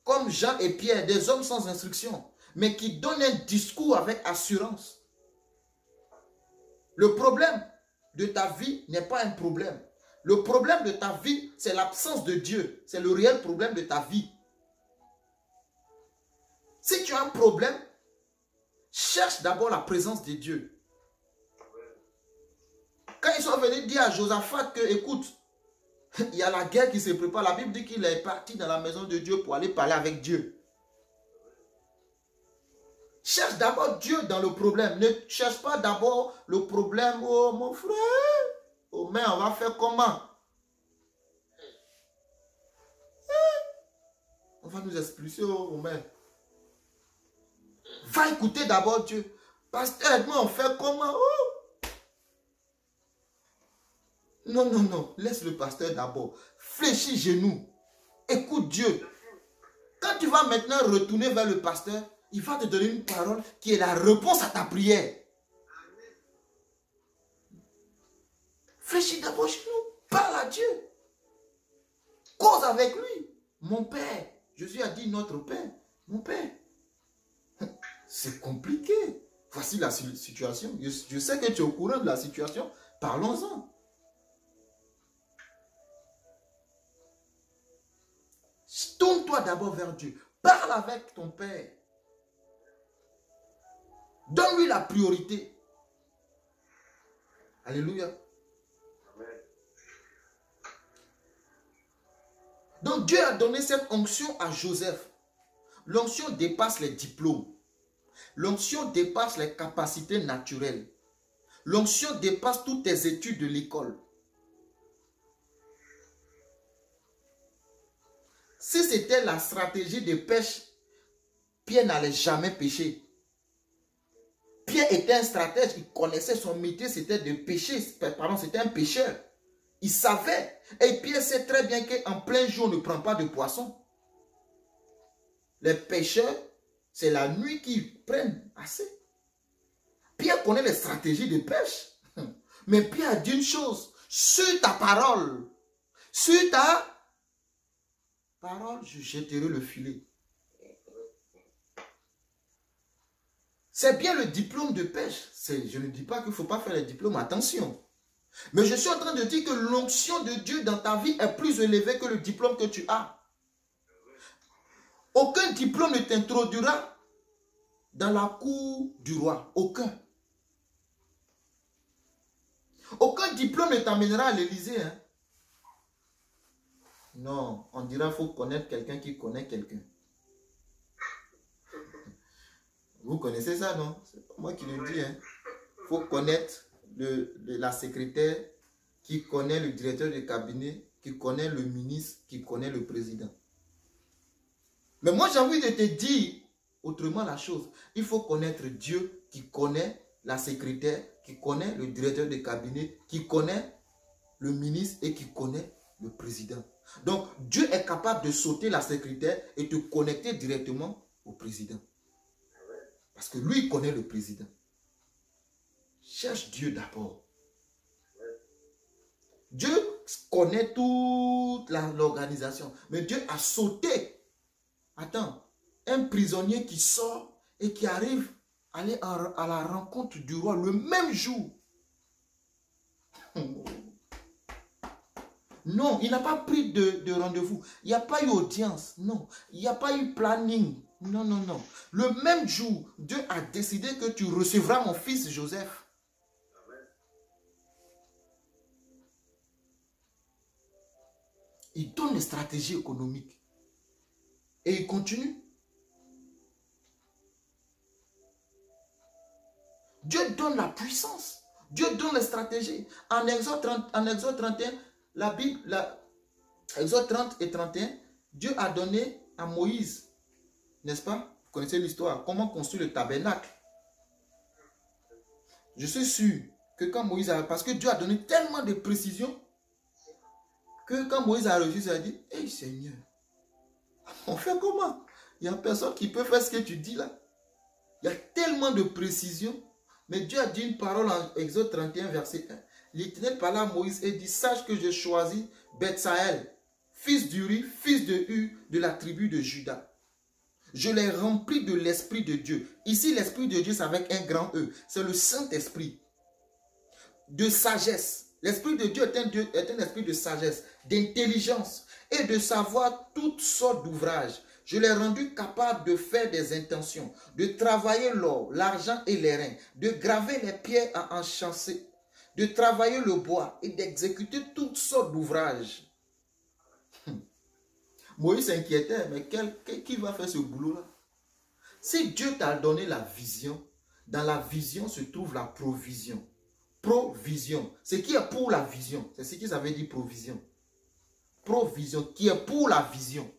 comme Jean et Pierre, des hommes sans instruction, mais qui donnent un discours avec assurance. Le problème de ta vie n'est pas un problème. Le problème de ta vie, c'est l'absence de Dieu. C'est le réel problème de ta vie. Si tu as un problème, cherche d'abord la présence de Dieu. Quand ils sont venus dire à Josaphat que, écoute, il y a la guerre qui se prépare, la Bible dit qu'il est parti dans la maison de Dieu pour aller parler avec Dieu. Cherche d'abord Dieu dans le problème. Ne cherche pas d'abord le problème. Oh mon frère, oh mais on va faire comment? On va nous expulser, oh mais. Va écouter d'abord Dieu. Pasteur, aide-moi, on fait comment? Oh. Non, non, non. Laisse le pasteur d'abord. Fléchis genoux. Écoute Dieu. Quand tu vas maintenant retourner vers le pasteur, il va te donner une parole qui est la réponse à ta prière. Fléchis d'abord chez nous. Parle à Dieu. Cause avec lui. Mon Père. Jésus a dit notre Père. Mon Père. C'est compliqué. Voici la situation. Je sais que tu es au courant de la situation. Parlons-en. Tourne-toi d'abord vers Dieu. Parle avec ton Père. Donne-lui la priorité. Alléluia. Amen. Donc Dieu a donné cette onction à Joseph. L'onction dépasse les diplômes. L'onction dépasse les capacités naturelles. L'onction dépasse toutes tes études de l'école. Si c'était la stratégie de pêche, Pierre n'allait jamais pêcher. Pierre était un stratège, il connaissait son métier, c'était de pêcher. Pardon, c'était un pêcheur. Il savait. Et Pierre sait très bien qu'en plein jour, on ne prend pas de poisson. Les pêcheurs, c'est la nuit qu'ils prennent assez. Pierre connaît les stratégies de pêche. Mais Pierre a dit une chose. Sur ta parole, sur ta parole, je jetterai le filet. C'est bien le diplôme de pêche. Je ne dis pas qu'il ne faut pas faire les diplômes, attention. Mais je suis en train de dire que l'onction de Dieu dans ta vie est plus élevée que le diplôme que tu as. Aucun diplôme ne t'introduira dans la cour du roi. Aucun. Aucun diplôme ne t'amènera à l'Élysée. Hein? Non, on dira qu'il faut connaître quelqu'un qui connaît quelqu'un. Vous connaissez ça, non? C'est pas moi qui le dis. Hein. Faut connaître la secrétaire qui connaît le directeur de cabinet, qui connaît le ministre, qui connaît le président. Mais moi, j'ai envie de te dire autrement la chose. Il faut connaître Dieu qui connaît la secrétaire, qui connaît le directeur de cabinet, qui connaît le ministre et qui connaît le président. Donc, Dieu est capable de sauter la secrétaire et te connecter directement au président. Parce que lui, il connaît le président. Cherche Dieu d'abord. Dieu connaît toute l'organisation. Mais Dieu a sauté. Attends, un prisonnier qui sort et qui arrive à aller à la rencontre du roi le même jour. Non, il n'a pas pris de rendez-vous. Il n'y a pas eu audience. Non, il n'y a pas eu planning. Non, non, non. Le même jour, Dieu a décidé que tu recevras mon fils Joseph. Amen. Il donne les stratégies économiques. Et il continue. Dieu donne la puissance. Dieu donne les stratégies. En Exode 31, la Bible, Exode 30 et 31, Dieu a donné à Moïse, n'est-ce pas? Vous connaissez l'histoire. Comment construire le tabernacle. Je suis sûr que quand Moïse a... Parce que Dieu a donné tellement de précisions que quand Moïse a reçu, il a dit, hey Seigneur, on fait comment? Il n'y a personne qui peut faire ce que tu dis là. Il y a tellement de précisions. Mais Dieu a dit une parole en Exode 31, verset 1. L'Éternel parla à Moïse et dit, sache que j'ai choisi Bethsaël, fils d'Uri, fils de Hu, de la tribu de Juda. Je l'ai rempli de l'Esprit de Dieu. Ici, l'Esprit de Dieu, c'est avec un grand E. C'est le Saint-Esprit. De sagesse. L'Esprit de Dieu est un esprit de sagesse, d'intelligence et de savoir toutes sortes d'ouvrages. Je l'ai rendu capable de faire des intentions, de travailler l'or, l'argent et les reins, de graver les pierres à enchâsser, de travailler le bois et d'exécuter toutes sortes d'ouvrages. Moïse s'inquiétait, mais qui va faire ce boulot-là? Si Dieu t'a donné la vision, dans la vision se trouve la provision. Provision. Ce qui est pour la vision. C'est ce que ça veut dire provision. Provision, qui est pour la vision.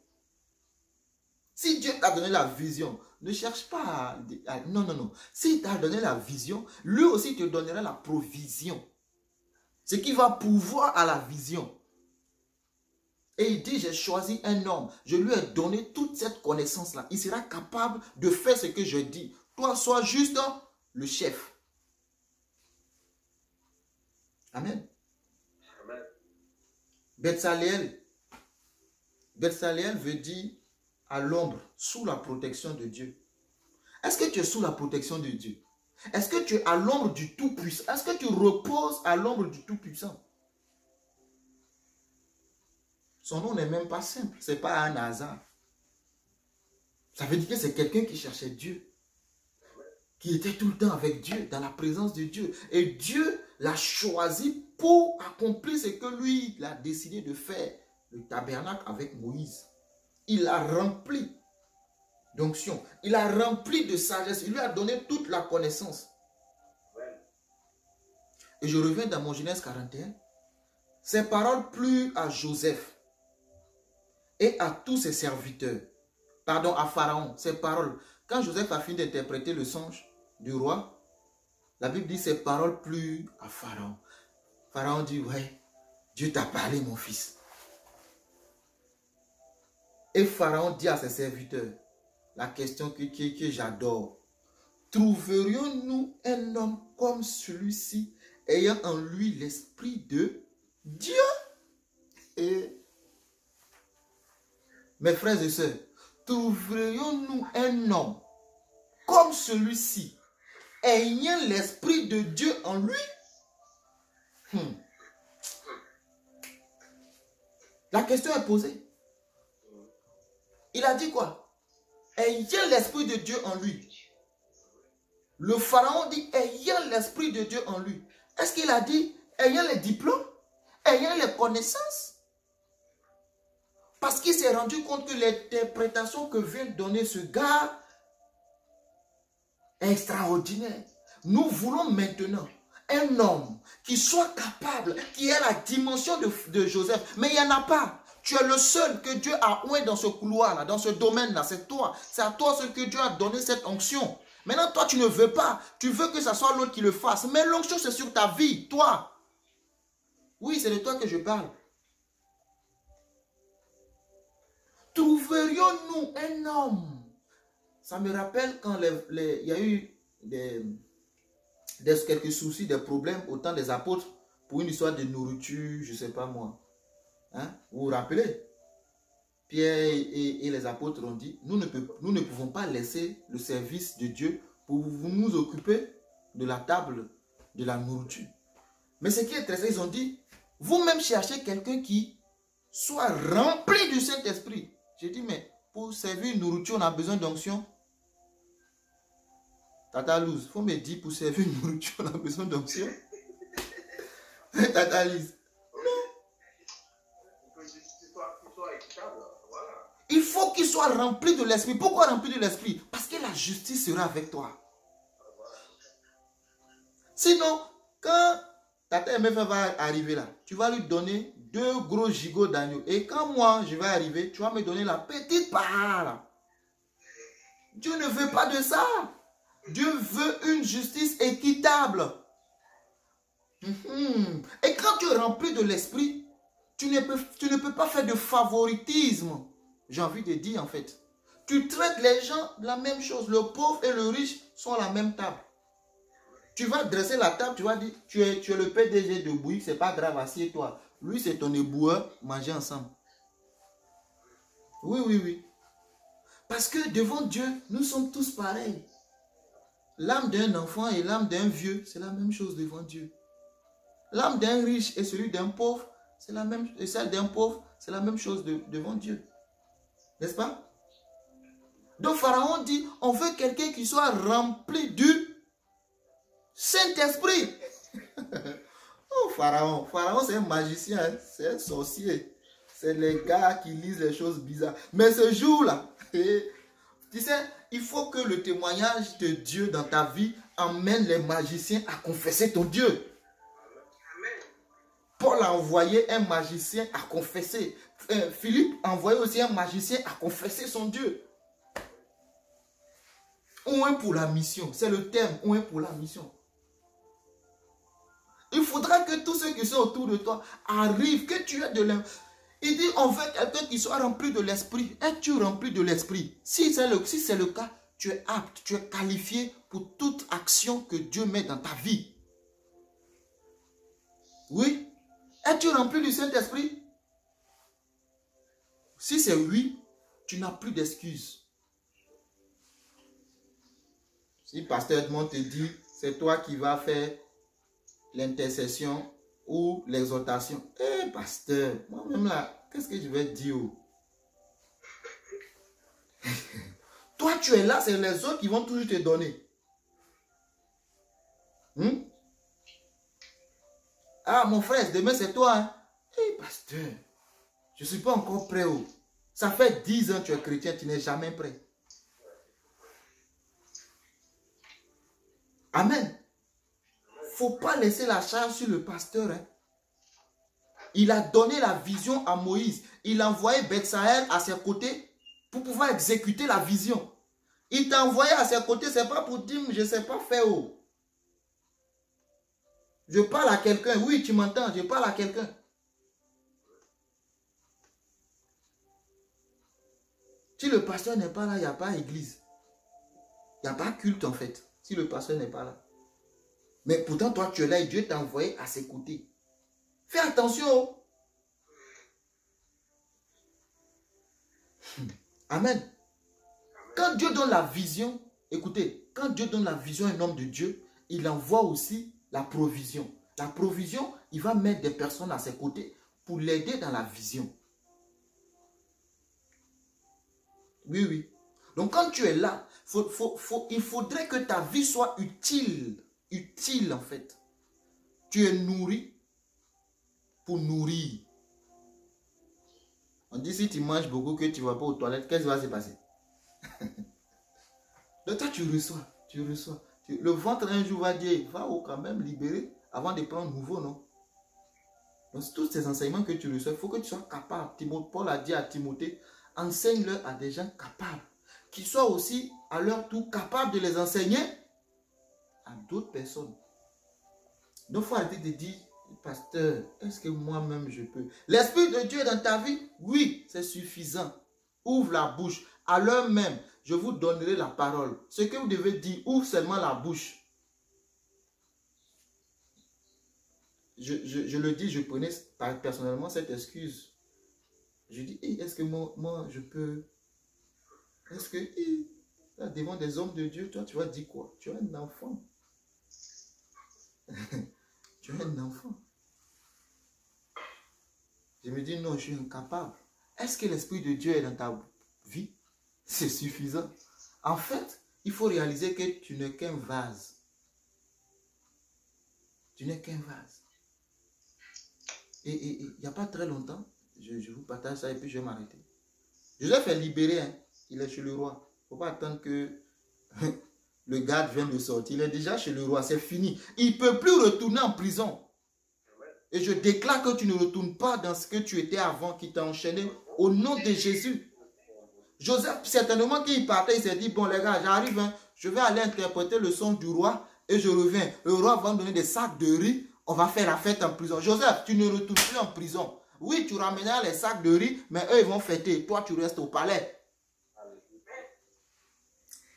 Si Dieu t'a donné la vision, ne cherche pas à... Non, non, non. S'il t'a donné la vision, lui aussi te donnera la provision. Ce qui va pouvoir à la vision. Et il dit, j'ai choisi un homme. Je lui ai donné toute cette connaissance-là. Il sera capable de faire ce que je dis. Toi, sois juste le chef. Amen. Amen. Betsaleel. Betsaleel veut dire à l'ombre, sous la protection de Dieu. Est-ce que tu es sous la protection de Dieu? Est-ce que tu es à l'ombre du Tout-Puissant? Est-ce que tu reposes à l'ombre du Tout-Puissant? Son nom n'est même pas simple. Ce n'est pas un hasard. Ça veut dire que c'est quelqu'un qui cherchait Dieu. Qui était tout le temps avec Dieu, dans la présence de Dieu. Et Dieu l'a choisi pour accomplir ce que lui, il a décidé de faire. Le tabernacle avec Moïse. Il l'a rempli d'onction. Il a rempli de sagesse. Il lui a donné toute la connaissance. Et je reviens dans mon Genèse 41. Ces paroles plurent à Joseph et à tous ses serviteurs. Pardon, à Pharaon. Ces paroles. Quand Joseph a fini d'interpréter le songe du roi, la Bible dit ces paroles plurent à Pharaon. Pharaon dit, ouais, Dieu t'a parlé, mon fils. Et Pharaon dit à ses serviteurs, la question que j'adore. Trouverions-nous un homme comme celui-ci, ayant en lui l'esprit de Dieu? Et mes frères et sœurs, trouverions-nous un homme comme celui-ci, ayant l'esprit de Dieu en lui? La question est posée. Il a dit quoi? Ayant l'esprit de Dieu en lui. Le pharaon dit ayant l'esprit de Dieu en lui. Est-ce qu'il a dit ayant les diplômes? Ayant les connaissances? Parce qu'il s'est rendu compte que l'interprétation que vient de donner ce gars est extraordinaire. Nous voulons maintenant un homme qui soit capable, qui ait la dimension de Joseph. Mais il n'y en a pas. Tu es le seul que Dieu a oint dans ce couloir-là, dans ce domaine-là. C'est toi. C'est à toi seul que Dieu a donné cette onction. Maintenant, toi, tu ne veux pas. Tu veux que ce soit l'autre qui le fasse. Mais l'onction, c'est sur ta vie, toi. Oui, c'est de toi que je parle. Trouverions-nous un homme? Ça me rappelle quand il y a eu quelques soucis, des problèmes au temps des apôtres pour une histoire de nourriture, je ne sais pas moi. Hein? Vous vous rappelez? Pierre et les apôtres ont dit, nous ne pouvons pas laisser le service de Dieu pour vous nous occuper de la table de la nourriture. Mais ce qui est intéressant, ils ont dit, vous-même cherchez quelqu'un qui soit rempli du Saint-Esprit. J'ai dit, mais pour servir une nourriture, on a besoin d'onction. Tata Luz, il faut me dire, pour servir une nourriture, on a besoin d'onction. Tata Luz. Il faut qu'il soit rempli de l'esprit. Pourquoi rempli de l'esprit? Parce que la justice sera avec toi. Sinon, quand Tata MF va arriver là, tu vas lui donner 2 gros gigots d'agneau. Et quand moi, je vais arriver, tu vas me donner la petite part. Dieu ne veut pas de ça. Dieu veut une justice équitable. Et quand tu es rempli de l'esprit, tu ne peux pas faire de favoritisme. J'ai envie de dire en fait. Tu traites les gens de la même chose. Le pauvre et le riche sont à la même table. Tu vas dresser la table, tu vas dire, tu es le PDG de Bouygues, c'est pas grave, assieds-toi. Lui, c'est ton éboueur, mangez ensemble. Oui, oui, oui. Parce que devant Dieu, nous sommes tous pareils. L'âme d'un enfant et l'âme d'un vieux, c'est la même chose devant Dieu. L'âme d'un riche et celui d'un pauvre, c'est la même, et celle d'un pauvre, c'est la même chose devant Dieu. N'est-ce pas? Donc Pharaon dit, on veut quelqu'un qui soit rempli du Saint-Esprit. Oh, Pharaon. Pharaon, c'est un magicien, hein? C'est un sorcier. C'est les gars qui lisent les choses bizarres. Mais ce jour-là, tu sais, il faut que le témoignage de Dieu dans ta vie emmène les magiciens à confesser ton Dieu. Paul a envoyé un magicien à confesser. Philippe a envoyé aussi un magicien à confesser son Dieu. Oint pour la mission. C'est le terme, oint pour la mission. Il faudra que tous ceux qui sont autour de toi arrivent, que tu aies de l'esprit. Il dit, on veut quelqu'un qui soit rempli de l'esprit. Es-tu rempli de l'esprit? Si c'est le cas, tu es apte, tu es qualifié pour toute action que Dieu met dans ta vie. Oui. Es-tu rempli du Saint-Esprit? Si c'est oui, tu n'as plus d'excuses. Si pasteur Edmond te dit, c'est toi qui vas faire l'intercession ou l'exhortation. Eh, pasteur, moi-même là, qu'est-ce que je vais dire? Toi, tu es là, c'est les autres qui vont toujours te donner. Ah, mon frère, demain c'est toi. Hein? Eh, pasteur, je ne suis pas encore prêt. Oh. Ça fait 10 ans que tu es chrétien, tu n'es jamais prêt. Amen. Il ne faut pas laisser la charge sur le pasteur. Hein. Il a donné la vision à Moïse. Il a envoyé Bethsaël à ses côtés pour pouvoir exécuter la vision. Il t'a envoyé à ses côtés, ce n'est pas pour dire, je ne sais pas faire. Oh. Je parle à quelqu'un. Oui, tu m'entends, je parle à quelqu'un. Si le pasteur n'est pas là, il n'y a pas église. Il n'y a pas culte en fait. Si le pasteur n'est pas là. Mais pourtant, toi, tu es là et Dieu t'a envoyé à ses côtés. Fais attention. Amen. Quand Dieu donne la vision, écoutez, quand Dieu donne la vision à un homme de Dieu, il envoie aussi la provision. La provision, il va mettre des personnes à ses côtés pour l'aider dans la vision. Oui, oui. Donc quand tu es là, il faudrait que ta vie soit utile. Utile en fait. Tu es nourri pour nourrir. On dit si tu manges beaucoup que tu ne vas pas aux toilettes, qu'est-ce qui va se passer? Donc toi tu reçois, tu reçois. Le ventre un jour va dire, va quand même libérer avant de prendre nouveau, non? Donc tous ces enseignements que tu reçois, il faut que tu sois capable. Paul a dit à Timothée, enseigne-leur à des gens capables, qui soient aussi à leur tour capables de les enseigner à d'autres personnes. Donc il faut arrêter de dire, pasteur, est-ce que moi-même je peux? L'Esprit de Dieu est dans ta vie? Oui, c'est suffisant. Ouvre la bouche. À l'heure même, je vous donnerai la parole. Ce que vous devez dire, ouvre seulement la bouche. Je le dis, je prenais personnellement cette excuse. Je dis, est-ce que moi je peux? Est-ce que, là, devant des hommes de Dieu, toi, tu vas dire quoi? Tu es un enfant. Tu es un enfant. Je me dis, non, je suis incapable. Est-ce que l'Esprit de Dieu est dans ta vie? C'est suffisant. En fait, il faut réaliser que tu n'es qu'un vase. Tu n'es qu'un vase. Et il n'y a pas très longtemps, je vous partage ça et puis je vais m'arrêter. Joseph est libéré, hein. Il est chez le roi. Il ne faut pas attendre que le garde vienne de sortir. Il est déjà chez le roi, c'est fini. Il ne peut plus retourner en prison. Et je déclare que tu ne retournes pas dans ce que tu étais avant, qui t'a enchaîné au nom de Jésus. Joseph, certainement qu'il partait, il s'est dit, bon les gars, j'arrive, hein, je vais aller interpréter le son du roi et je reviens. Le roi va me donner des sacs de riz, on va faire la fête en prison. Joseph, tu ne retournes plus en prison. Oui, tu ramèneras les sacs de riz, mais eux, ils vont fêter. Toi, tu restes au palais.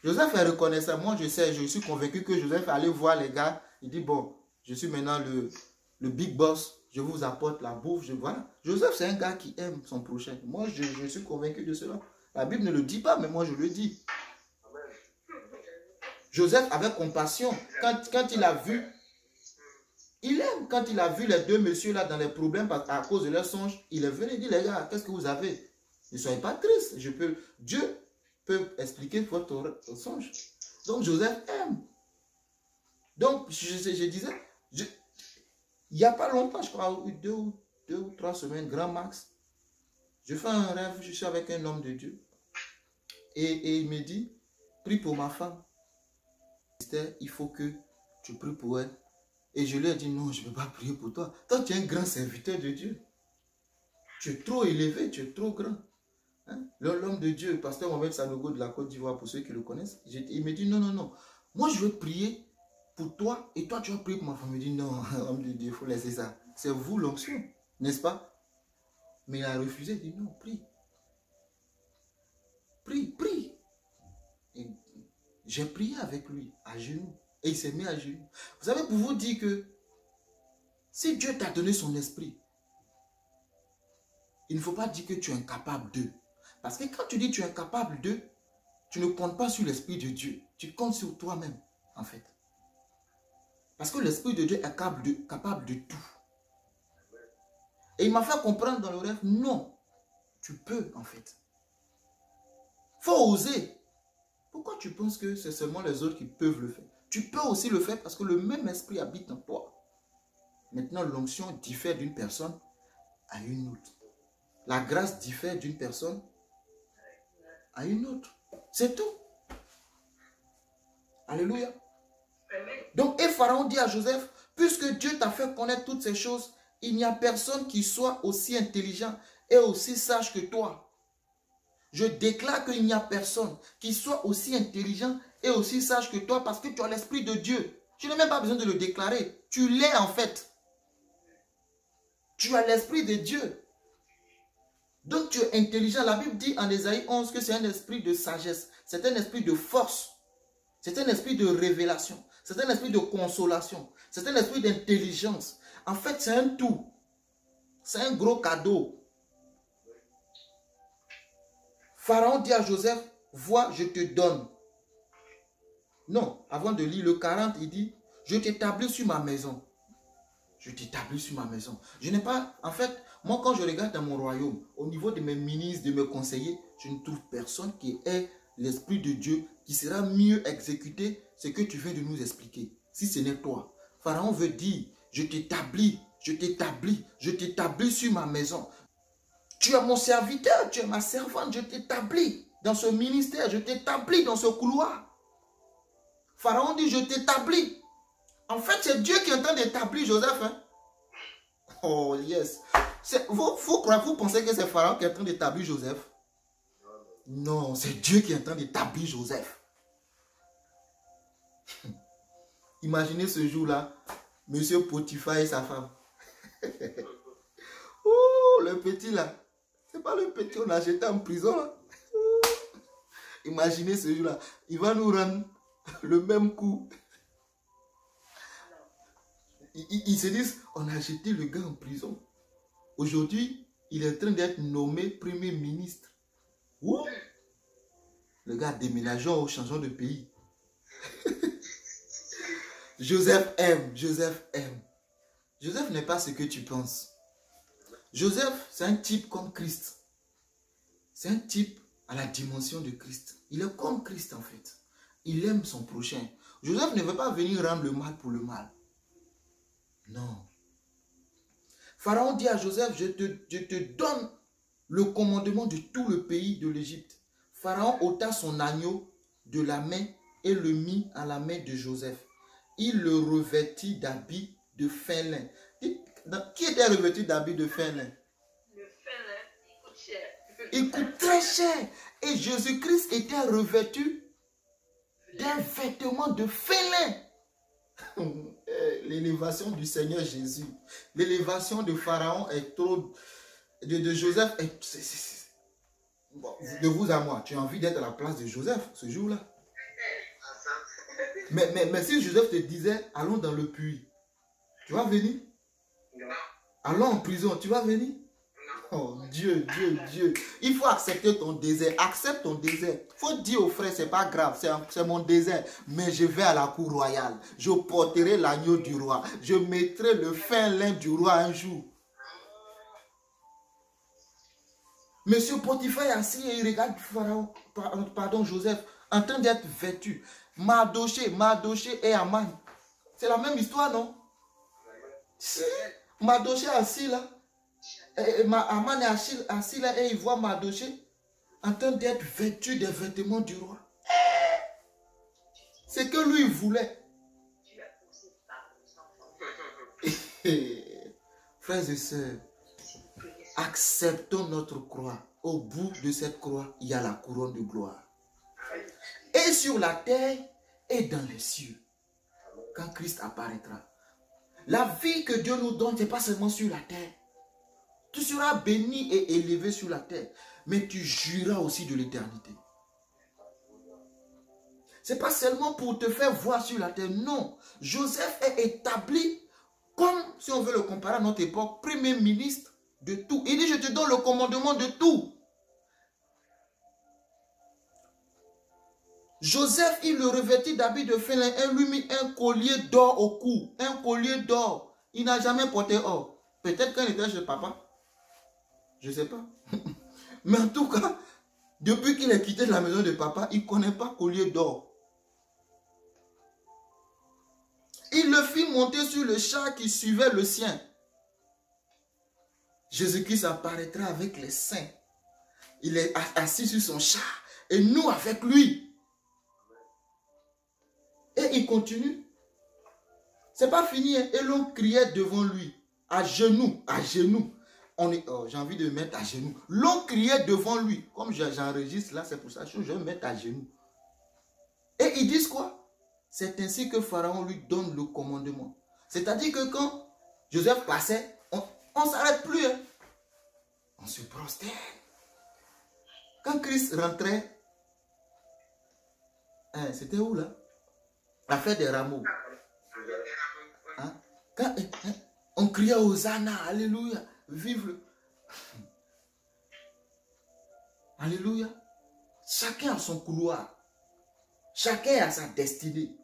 Joseph est reconnaissant. Moi, je sais, je suis convaincu que Joseph allait voir les gars. Il dit, bon, je suis maintenant le big boss. Je vous apporte la bouffe. Voilà. Joseph, c'est un gars qui aime son prochain. Moi, je suis convaincu de cela. La Bible ne le dit pas, mais moi, je le dis. Joseph avait compassion. Quand il a vu, il aime. Quand il a vu les deux messieurs là dans les problèmes à cause de leur songe, il est venu et dit, les gars, qu'est-ce que vous avez? Ne soyez pas tristes. Dieu peut expliquer votre songe. Donc, Joseph aime. Donc, je disais, il n'y a pas longtemps, je crois, deux ou 3 semaines, grand max, je fais un rêve, je suis avec un homme de Dieu. Et il me dit, prie pour ma femme. Il faut que tu pries pour elle. Et je lui ai dit, non, je ne vais pas prier pour toi. Toi, tu es un grand serviteur de Dieu. Tu es trop élevé, tu es trop grand. Hein? L'homme de Dieu, pasteur Mohamed Sanogo de la Côte d'Ivoire, pour ceux qui le connaissent, il me dit, non, non, non. Moi, je veux prier pour toi et toi, tu vas prier pour ma femme. Il me dit, non, homme de Dieu, il faut laisser ça. C'est vous l'onction, n'est-ce pas? Mais il a refusé, il dit, non, prie. Prie, prie. J'ai prié avec lui, à genoux. Et il s'est mis à genoux. Vous savez, pour vous dire que si Dieu t'a donné son esprit, il ne faut pas dire que tu es incapable d'eux. Parce que quand tu dis que tu es incapable d'eux, tu ne comptes pas sur l'Esprit de Dieu. Tu comptes sur toi-même, en fait. Parce que l'Esprit de Dieu est capable de tout. Et il m'a fait comprendre dans le rêve, non, tu peux, en fait. Il faut oser. Pourquoi tu penses que c'est seulement les autres qui peuvent le faire? Tu peux aussi le faire parce que le même esprit habite en toi. Maintenant, l'onction diffère d'une personne à une autre. La grâce diffère d'une personne à une autre. C'est tout. Alléluia. Donc, et Pharaon dit à Joseph, puisque Dieu t'a fait connaître toutes ces choses, il n'y a personne qui soit aussi intelligent et aussi sage que toi. Je déclare qu'il n'y a personne qui soit aussi intelligent et aussi sage que toi parce que tu as l'Esprit de Dieu. Tu n'as même pas besoin de le déclarer. Tu l'es en fait. Tu as l'Esprit de Dieu. Donc tu es intelligent. La Bible dit en Ésaïe 11 que c'est un esprit de sagesse. C'est un esprit de force. C'est un esprit de révélation. C'est un esprit de consolation. C'est un esprit d'intelligence. En fait, c'est un tout. C'est un gros cadeau. Pharaon dit à Joseph, vois, je te donne. Non, avant de lire le 40, il dit, je t'établis sur ma maison. Je t'établis sur ma maison. Je n'ai pas, en fait, moi quand je regarde dans mon royaume, au niveau de mes ministres, de mes conseillers, je ne trouve personne qui ait l'Esprit de Dieu, qui sera mieux exécuté ce que tu viens de nous expliquer. Si ce n'est toi. Pharaon veut dire, je t'établis sur ma maison. Tu es mon serviteur, tu es ma servante, je t'établis dans ce ministère, je t'établis dans ce couloir. Pharaon dit, je t'établis. En fait, c'est Dieu qui est en train d'établir Joseph. Hein? Oh, yes. Vous pensez que c'est Pharaon qui est en train d'établir Joseph? Non, c'est Dieu qui est en train d'établir Joseph. Imaginez ce jour-là, Monsieur Potiphar et sa femme. Oh, le petit là. C'est pas le petit qu'on a jeté en prison. Là. Imaginez ce jour-là. Il va nous rendre le même coup. Ils se disent, on a jeté le gars en prison. Aujourd'hui, il est en train d'être nommé premier ministre. Ouh. Le gars déménageant ou changeant de pays. Joseph aime, Joseph aime. Joseph n'est pas ce que tu penses. Joseph, c'est un type comme Christ. C'est un type à la dimension de Christ. Il est comme Christ en fait. Il aime son prochain. Joseph ne veut pas venir rendre le mal pour le mal. Non. Pharaon dit à Joseph, je te donne le commandement de tout le pays de l'Égypte. Pharaon ôta son agneau de la main et le mit à la main de Joseph. Il le revêtit d'habits de fin lin. Qui était revêtu d'habits de fin lin? Le fin lin, il coûte cher. Il coûte très cher. Et Jésus-Christ était revêtu d'un vêtement de fin lin. L'élévation du Seigneur Jésus. L'élévation de Pharaon est trop... De Joseph est... Bon, de vous à moi, tu as envie d'être à la place de Joseph ce jour-là. Mais si Joseph te disait, allons dans le puits, tu vas venir? Allons en prison, tu vas venir? Oh Dieu, Dieu, Dieu. Il faut accepter ton désert. Accepte ton désert. Il faut dire aux frères, c'est pas grave, c'est mon désert. Mais je vais à la cour royale. Je porterai l'agneau du roi. Je mettrai le fin lin du roi un jour. Monsieur Potiphar est assis et il regarde Pharaon, pardon, Joseph, en train d'être vêtu. Mardoché et Aman. C'est la même histoire, non? Si. Mardoché est assis là. Aman est assis là et il voit Mardoché en train d'être vêtu des vêtements du roi. C'est que lui il voulait. Frères et sœurs, acceptons notre croix. Au bout de cette croix, il y a la couronne de gloire. Et sur la terre et dans les cieux. Quand Christ apparaîtra. La vie que Dieu nous donne, ce n'est pas seulement sur la terre. Tu seras béni et élevé sur la terre. Mais tu jouiras aussi de l'éternité. Ce n'est pas seulement pour te faire voir sur la terre. Non. Joseph est établi comme, si on veut le comparer à notre époque, premier ministre de tout. Il dit, je te donne le commandement de tout. Joseph, il le revêtit d'habits de fin lin et lui mit un collier d'or au cou. Un collier d'or. Il n'a jamais porté or. Peut-être quand il était chez papa. Je ne sais pas. Mais en tout cas, depuis qu'il a quitté la maison de papa, il ne connaît pas collier d'or. Il le fit monter sur le char qui suivait le sien. Jésus-Christ apparaîtra avec les saints. Il est assis sur son char. Et nous avec lui. Et il continue. C'est pas fini. Hein? Et l'on criait devant lui. À genoux. À genoux. J'ai envie de me mettre à genoux. L'on criait devant lui. Comme j'enregistre là, c'est pour ça que je vais me mettre à genoux. Et ils disent quoi? C'est ainsi que Pharaon lui donne le commandement. C'est-à-dire que quand Joseph passait, on ne s'arrête plus. Hein? On se prosterne. Quand Christ rentrait, hein, c'était où là? La fête des rameaux. Hein? Quand, on criait Hosanna, alléluia, vive le... Alléluia. Chacun a son couloir. Chacun a sa destinée.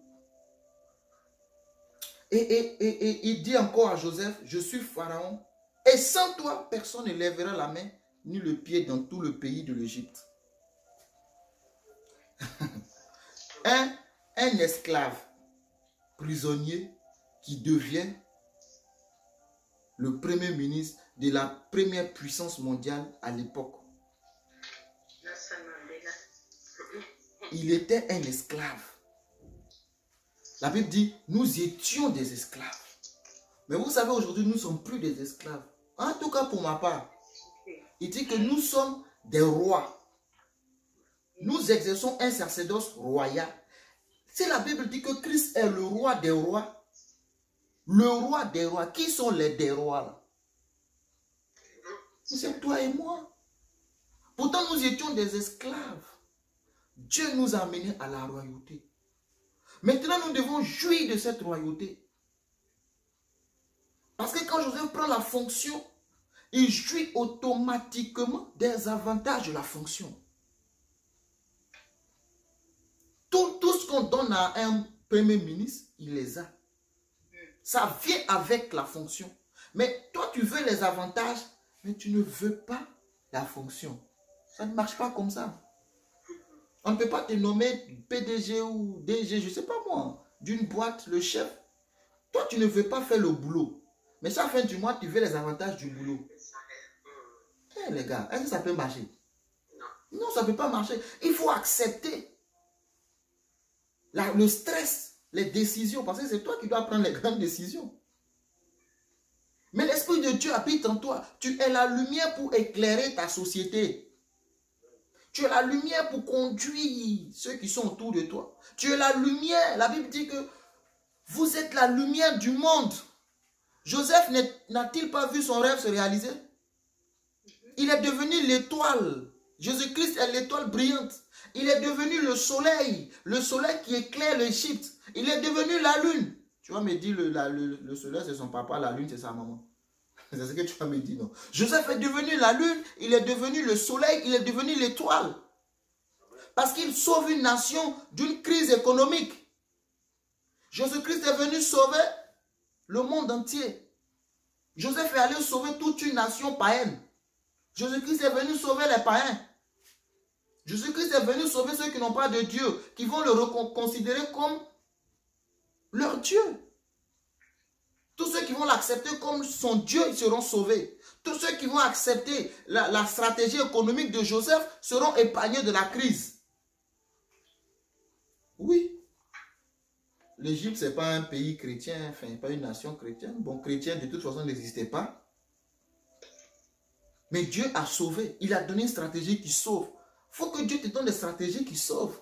Et il dit encore à Joseph, je suis Pharaon, et sans toi, personne ne lèvera la main ni le pied dans tout le pays de l'Égypte. Un esclave prisonnier qui devient le premier ministre de la première puissance mondiale à l'époque. Il était un esclave. La Bible dit, nous étions des esclaves. Mais vous savez, aujourd'hui, nous ne sommes plus des esclaves. En tout cas, pour ma part, il dit que nous sommes des rois. Nous exerçons un sacerdoce royal. Si la Bible dit que Christ est le roi des rois, le roi des rois, qui sont les des rois là? C'est toi et moi. Pourtant, nous étions des esclaves. Dieu nous a amenés à la royauté. Maintenant, nous devons jouir de cette royauté. Parce que quand Joseph prend la fonction, il jouit automatiquement des avantages de la fonction. Tout ce qu'on donne à un premier ministre, il les a. Ça vient avec la fonction. Mais toi, tu veux les avantages, mais tu ne veux pas la fonction. Ça ne marche pas comme ça. On ne peut pas te nommer PDG ou DG, je ne sais pas moi, d'une boîte, le chef. Toi, tu ne veux pas faire le boulot. Mais à la fin du mois, tu veux les avantages du boulot. Eh les gars, est-ce que ça peut marcher? Non, ça ne peut pas marcher. Il faut accepter le stress, les décisions, parce que c'est toi qui dois prendre les grandes décisions. Mais l'Esprit de Dieu habite en toi. Tu es la lumière pour éclairer ta société. Tu es la lumière pour conduire ceux qui sont autour de toi. Tu es la lumière. La Bible dit que vous êtes la lumière du monde. Joseph n'a-t-il pas vu son rêve se réaliser? Il est devenu l'étoile. Jésus-Christ est l'étoile brillante. Il est devenu le soleil qui éclaire l'Égypte. Il est devenu la lune. Tu vas me dire, le soleil c'est son papa, la lune c'est sa maman. C'est ce que tu vas me dire, non? Joseph est devenu la lune, il est devenu le soleil, il est devenu l'étoile. Parce qu'il sauve une nation d'une crise économique. Jésus-Christ est venu sauver le monde entier. Joseph est allé sauver toute une nation païenne. Jésus-Christ est venu sauver les païens. Jésus-Christ est venu sauver ceux qui n'ont pas de Dieu, qui vont le considérer comme leur Dieu. Tous ceux qui vont l'accepter comme son Dieu, ils seront sauvés. Tous ceux qui vont accepter la stratégie économique de Joseph seront épargnés de la crise. Oui. L'Égypte, ce n'est pas un pays chrétien, enfin, pas une nation chrétienne. Bon, chrétien, de toute façon, n'existait pas. Mais Dieu a sauvé. Il a donné une stratégie qui sauve. Il faut que Dieu te donne des stratégies qui sauvent.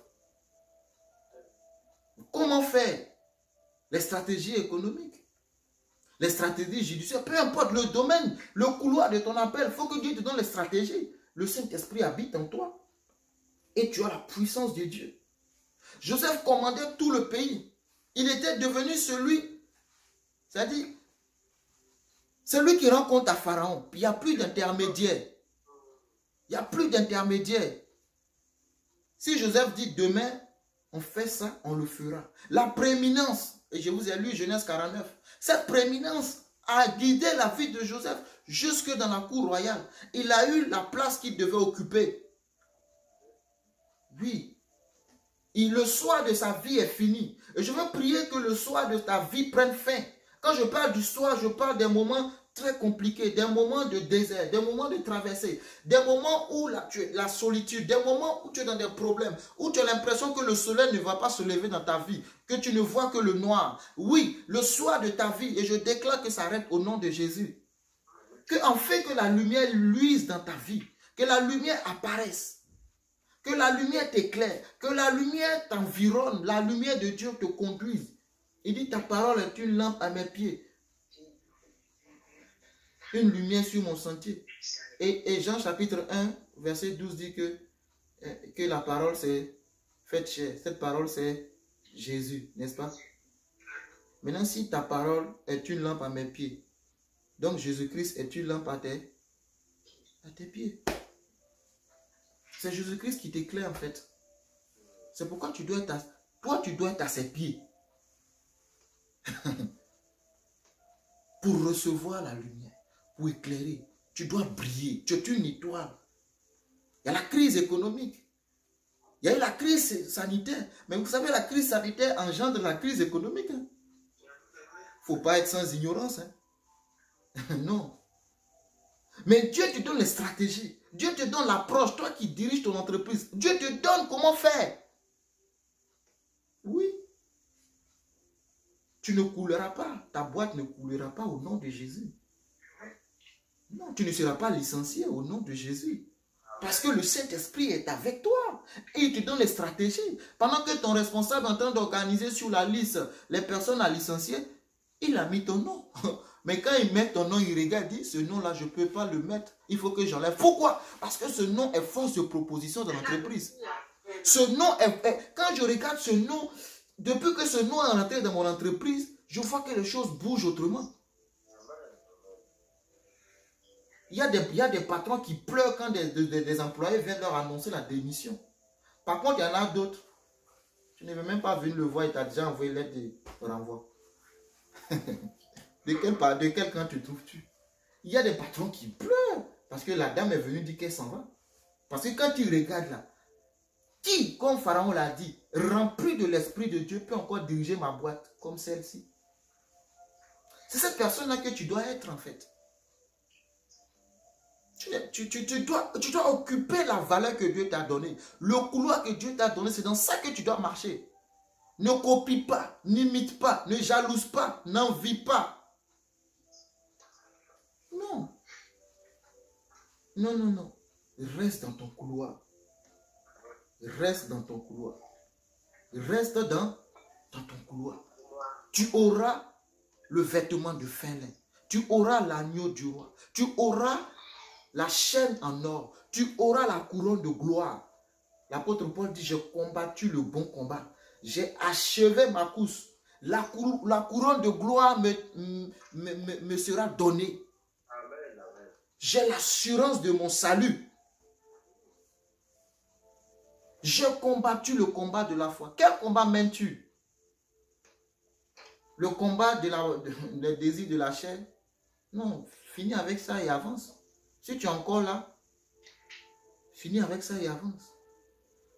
Comment faire? Les stratégies économiques. Les stratégies judiciaires, peu importe le domaine, le couloir de ton appel, il faut que Dieu te donne les stratégies. Le Saint-Esprit habite en toi. Et tu as la puissance de Dieu. Joseph commandait tout le pays. Il était devenu celui, c'est-à-dire, C'est lui qui rend compte à Pharaon. Il n'y a plus d'intermédiaire. Il n'y a plus d'intermédiaire. Si Joseph dit demain, on fait ça, on le fera. La prééminence, et je vous ai lu Genèse 49, cette prééminence a guidé la vie de Joseph jusque dans la cour royale. Il a eu la place qu'il devait occuper. Oui. Et le soir de sa vie est fini. Et je veux prier que le soir de ta vie prenne fin. Quand je parle du soir, je parle des moments très compliqués, des moments de désert, des moments de traversée, des moments où la solitude, des moments où tu es dans des problèmes, où tu as l'impression que le soleil ne va pas se lever dans ta vie, que tu ne vois que le noir. Oui, le soir de ta vie, et je déclare que ça arrête au nom de Jésus. En fait que la lumière luise dans ta vie, que la lumière apparaisse. Que la lumière t'éclaire, que la lumière t'environne, la lumière de Dieu te conduise. Il dit, ta parole est une lampe à mes pieds, une lumière sur mon sentier. Et Jean chapitre 1, verset 12 dit que la parole c'est faite chair. Cette parole c'est Jésus, n'est-ce pas? Maintenant, si ta parole est une lampe à mes pieds, donc Jésus-Christ est une lampe à tes pieds. C'est Jésus-Christ qui t'éclaire en fait. C'est pourquoi tu dois être à ses pieds. Pour recevoir la lumière, pour éclairer. Tu dois briller. Tu es une étoile. Il y a la crise économique. Il y a eu la crise sanitaire. Mais vous savez, la crise sanitaire engendre la crise économique. Il ne faut pas être sans ignorance. Non. Mais Dieu te donne les stratégies. Dieu te donne l'approche. Toi qui diriges ton entreprise. Dieu te donne comment faire. Oui. Tu ne couleras pas. Ta boîte ne coulera pas au nom de Jésus. Non, tu ne seras pas licencié au nom de Jésus. Parce que le Saint-Esprit est avec toi. Et il te donne les stratégies. Pendant que ton responsable est en train d'organiser sur la liste les personnes à licencier, il a mis ton nom. Mais quand il met ton nom, il regarde, il dit, ce nom-là, je ne peux pas le mettre. Il faut que j'enlève. Pourquoi? Parce que ce nom est force de proposition dans l'entreprise. Ce nom est... Quand je regarde ce nom, depuis que ce nom est rentré dans mon entreprise, je vois que les choses bougent autrement. Il y a des patrons qui pleurent quand des employés viennent leur annoncer la démission. Par contre, il y en a d'autres. Tu ne veux même pas venir le voir, il t'a déjà envoyé lettre de renvoi. De quel camp te trouves-tu? Il y a des patrons qui pleurent parce que la dame est venue dire qu'elle s'en va. Parce que quand tu regardes là, qui, comme Pharaon l'a dit, rempli de l'Esprit de Dieu, peut encore diriger ma boîte comme celle-ci? C'est cette personne-là que tu dois être en fait. Tu dois occuper la valeur que Dieu t'a donnée. Le couloir que Dieu t'a donné, c'est dans ça que tu dois marcher. Ne copie pas, n'imite pas, ne jalouse pas, n'envie pas. Non. Non, non, non. Reste dans ton couloir. Reste dans ton couloir. Reste dans ton couloir. Tu auras le vêtement de fin lin. Tu auras l'agneau du roi. Tu auras la chaîne en or. Tu auras la couronne de gloire. L'apôtre Paul dit, j'ai combattu le bon combat. J'ai achevé ma course. La couronne de gloire me sera donnée. J'ai l'assurance de mon salut. J'ai combattu le combat de la foi. Quel combat mènes-tu? Le combat le désir de la chair? Non, finis avec ça et avance. Si tu es encore là, finis avec ça et avance.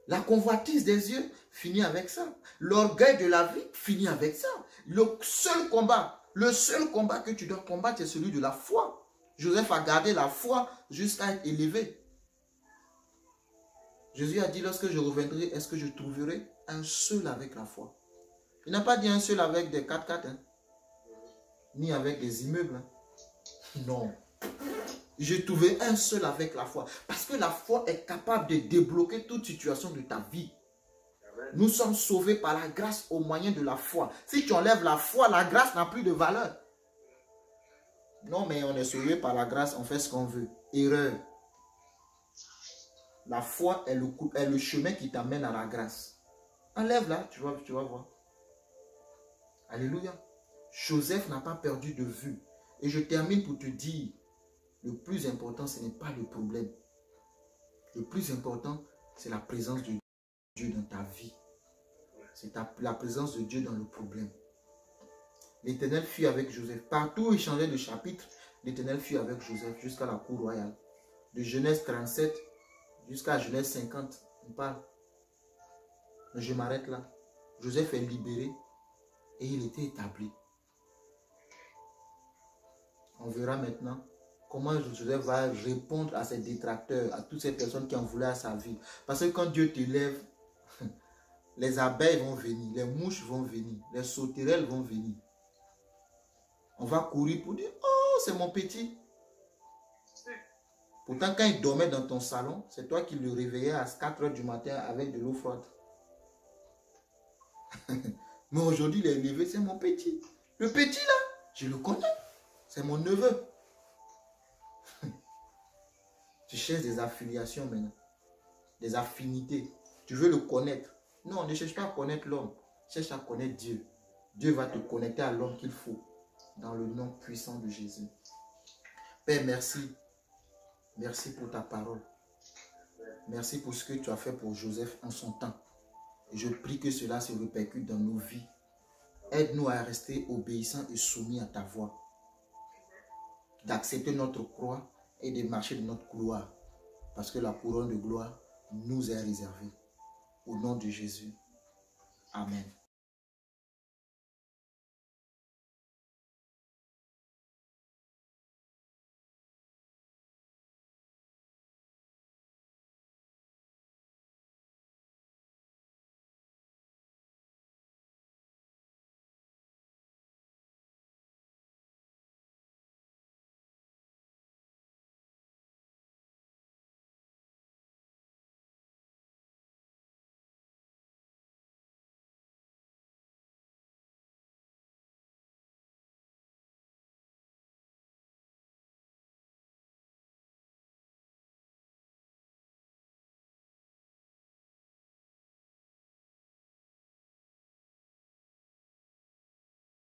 La convoitise des yeux, finis avec ça. L'orgueil de la vie, finis avec ça. Le seul combat que tu dois combattre, c'est celui de la foi. Joseph a gardé la foi jusqu'à être élevé. Jésus a dit, lorsque je reviendrai, est-ce que je trouverai un seul avec la foi? Il n'a pas dit un seul avec des 4x4, hein, ni avec des immeubles. Hein. Non. J'ai trouvé un seul avec la foi. Parce que la foi est capable de débloquer toute situation de ta vie. Nous sommes sauvés par la grâce au moyen de la foi. Si tu enlèves la foi, la grâce n'a plus de valeur. Non, mais on est sauvé par la grâce, on fait ce qu'on veut. Erreur. La foi est le chemin qui t'amène à la grâce. Enlève-la, tu vas voir. Alléluia. Joseph n'a pas perdu de vue Et je termine pour te dire, le plus important, ce n'est pas le problème. Le plus important, c'est la présence de Dieu dans ta vie. C'est la présence de Dieu dans le problème. L'Éternel fut avec Joseph. Partout où il changeait de chapitre, l'Éternel fut avec Joseph jusqu'à la cour royale. De Genèse 37 jusqu'à Genèse 50, on parle. Mais je m'arrête là. Joseph est libéré et il était établi. On verra maintenant comment Joseph va répondre à ses détracteurs, à toutes ces personnes qui en voulaient à sa vie. Parce que quand Dieu te lève, les abeilles vont venir, les mouches vont venir, les sauterelles vont venir. On va courir pour dire, oh, c'est mon petit. Pourtant, quand il dormait dans ton salon, c'est toi qui le réveillais à 4 h du matin avec de l'eau froide. Mais aujourd'hui, il est élevé, c'est mon petit. Le petit là, je le connais. C'est mon neveu. Tu cherches des affiliations maintenant. Des affinités. Tu veux le connaître. Non, ne cherche pas à connaître l'homme. Cherche à connaître Dieu. Dieu va te connecter à l'homme qu'il faut. Dans le nom puissant de Jésus. Père, merci. Merci pour ta parole. Merci pour ce que tu as fait pour Joseph en son temps. Et je prie que cela se répercute dans nos vies. Aide-nous à rester obéissants et soumis à ta voix. D'accepter notre croix et de marcher de notre couloir. Parce que la couronne de gloire nous est réservée. Au nom de Jésus. Amen.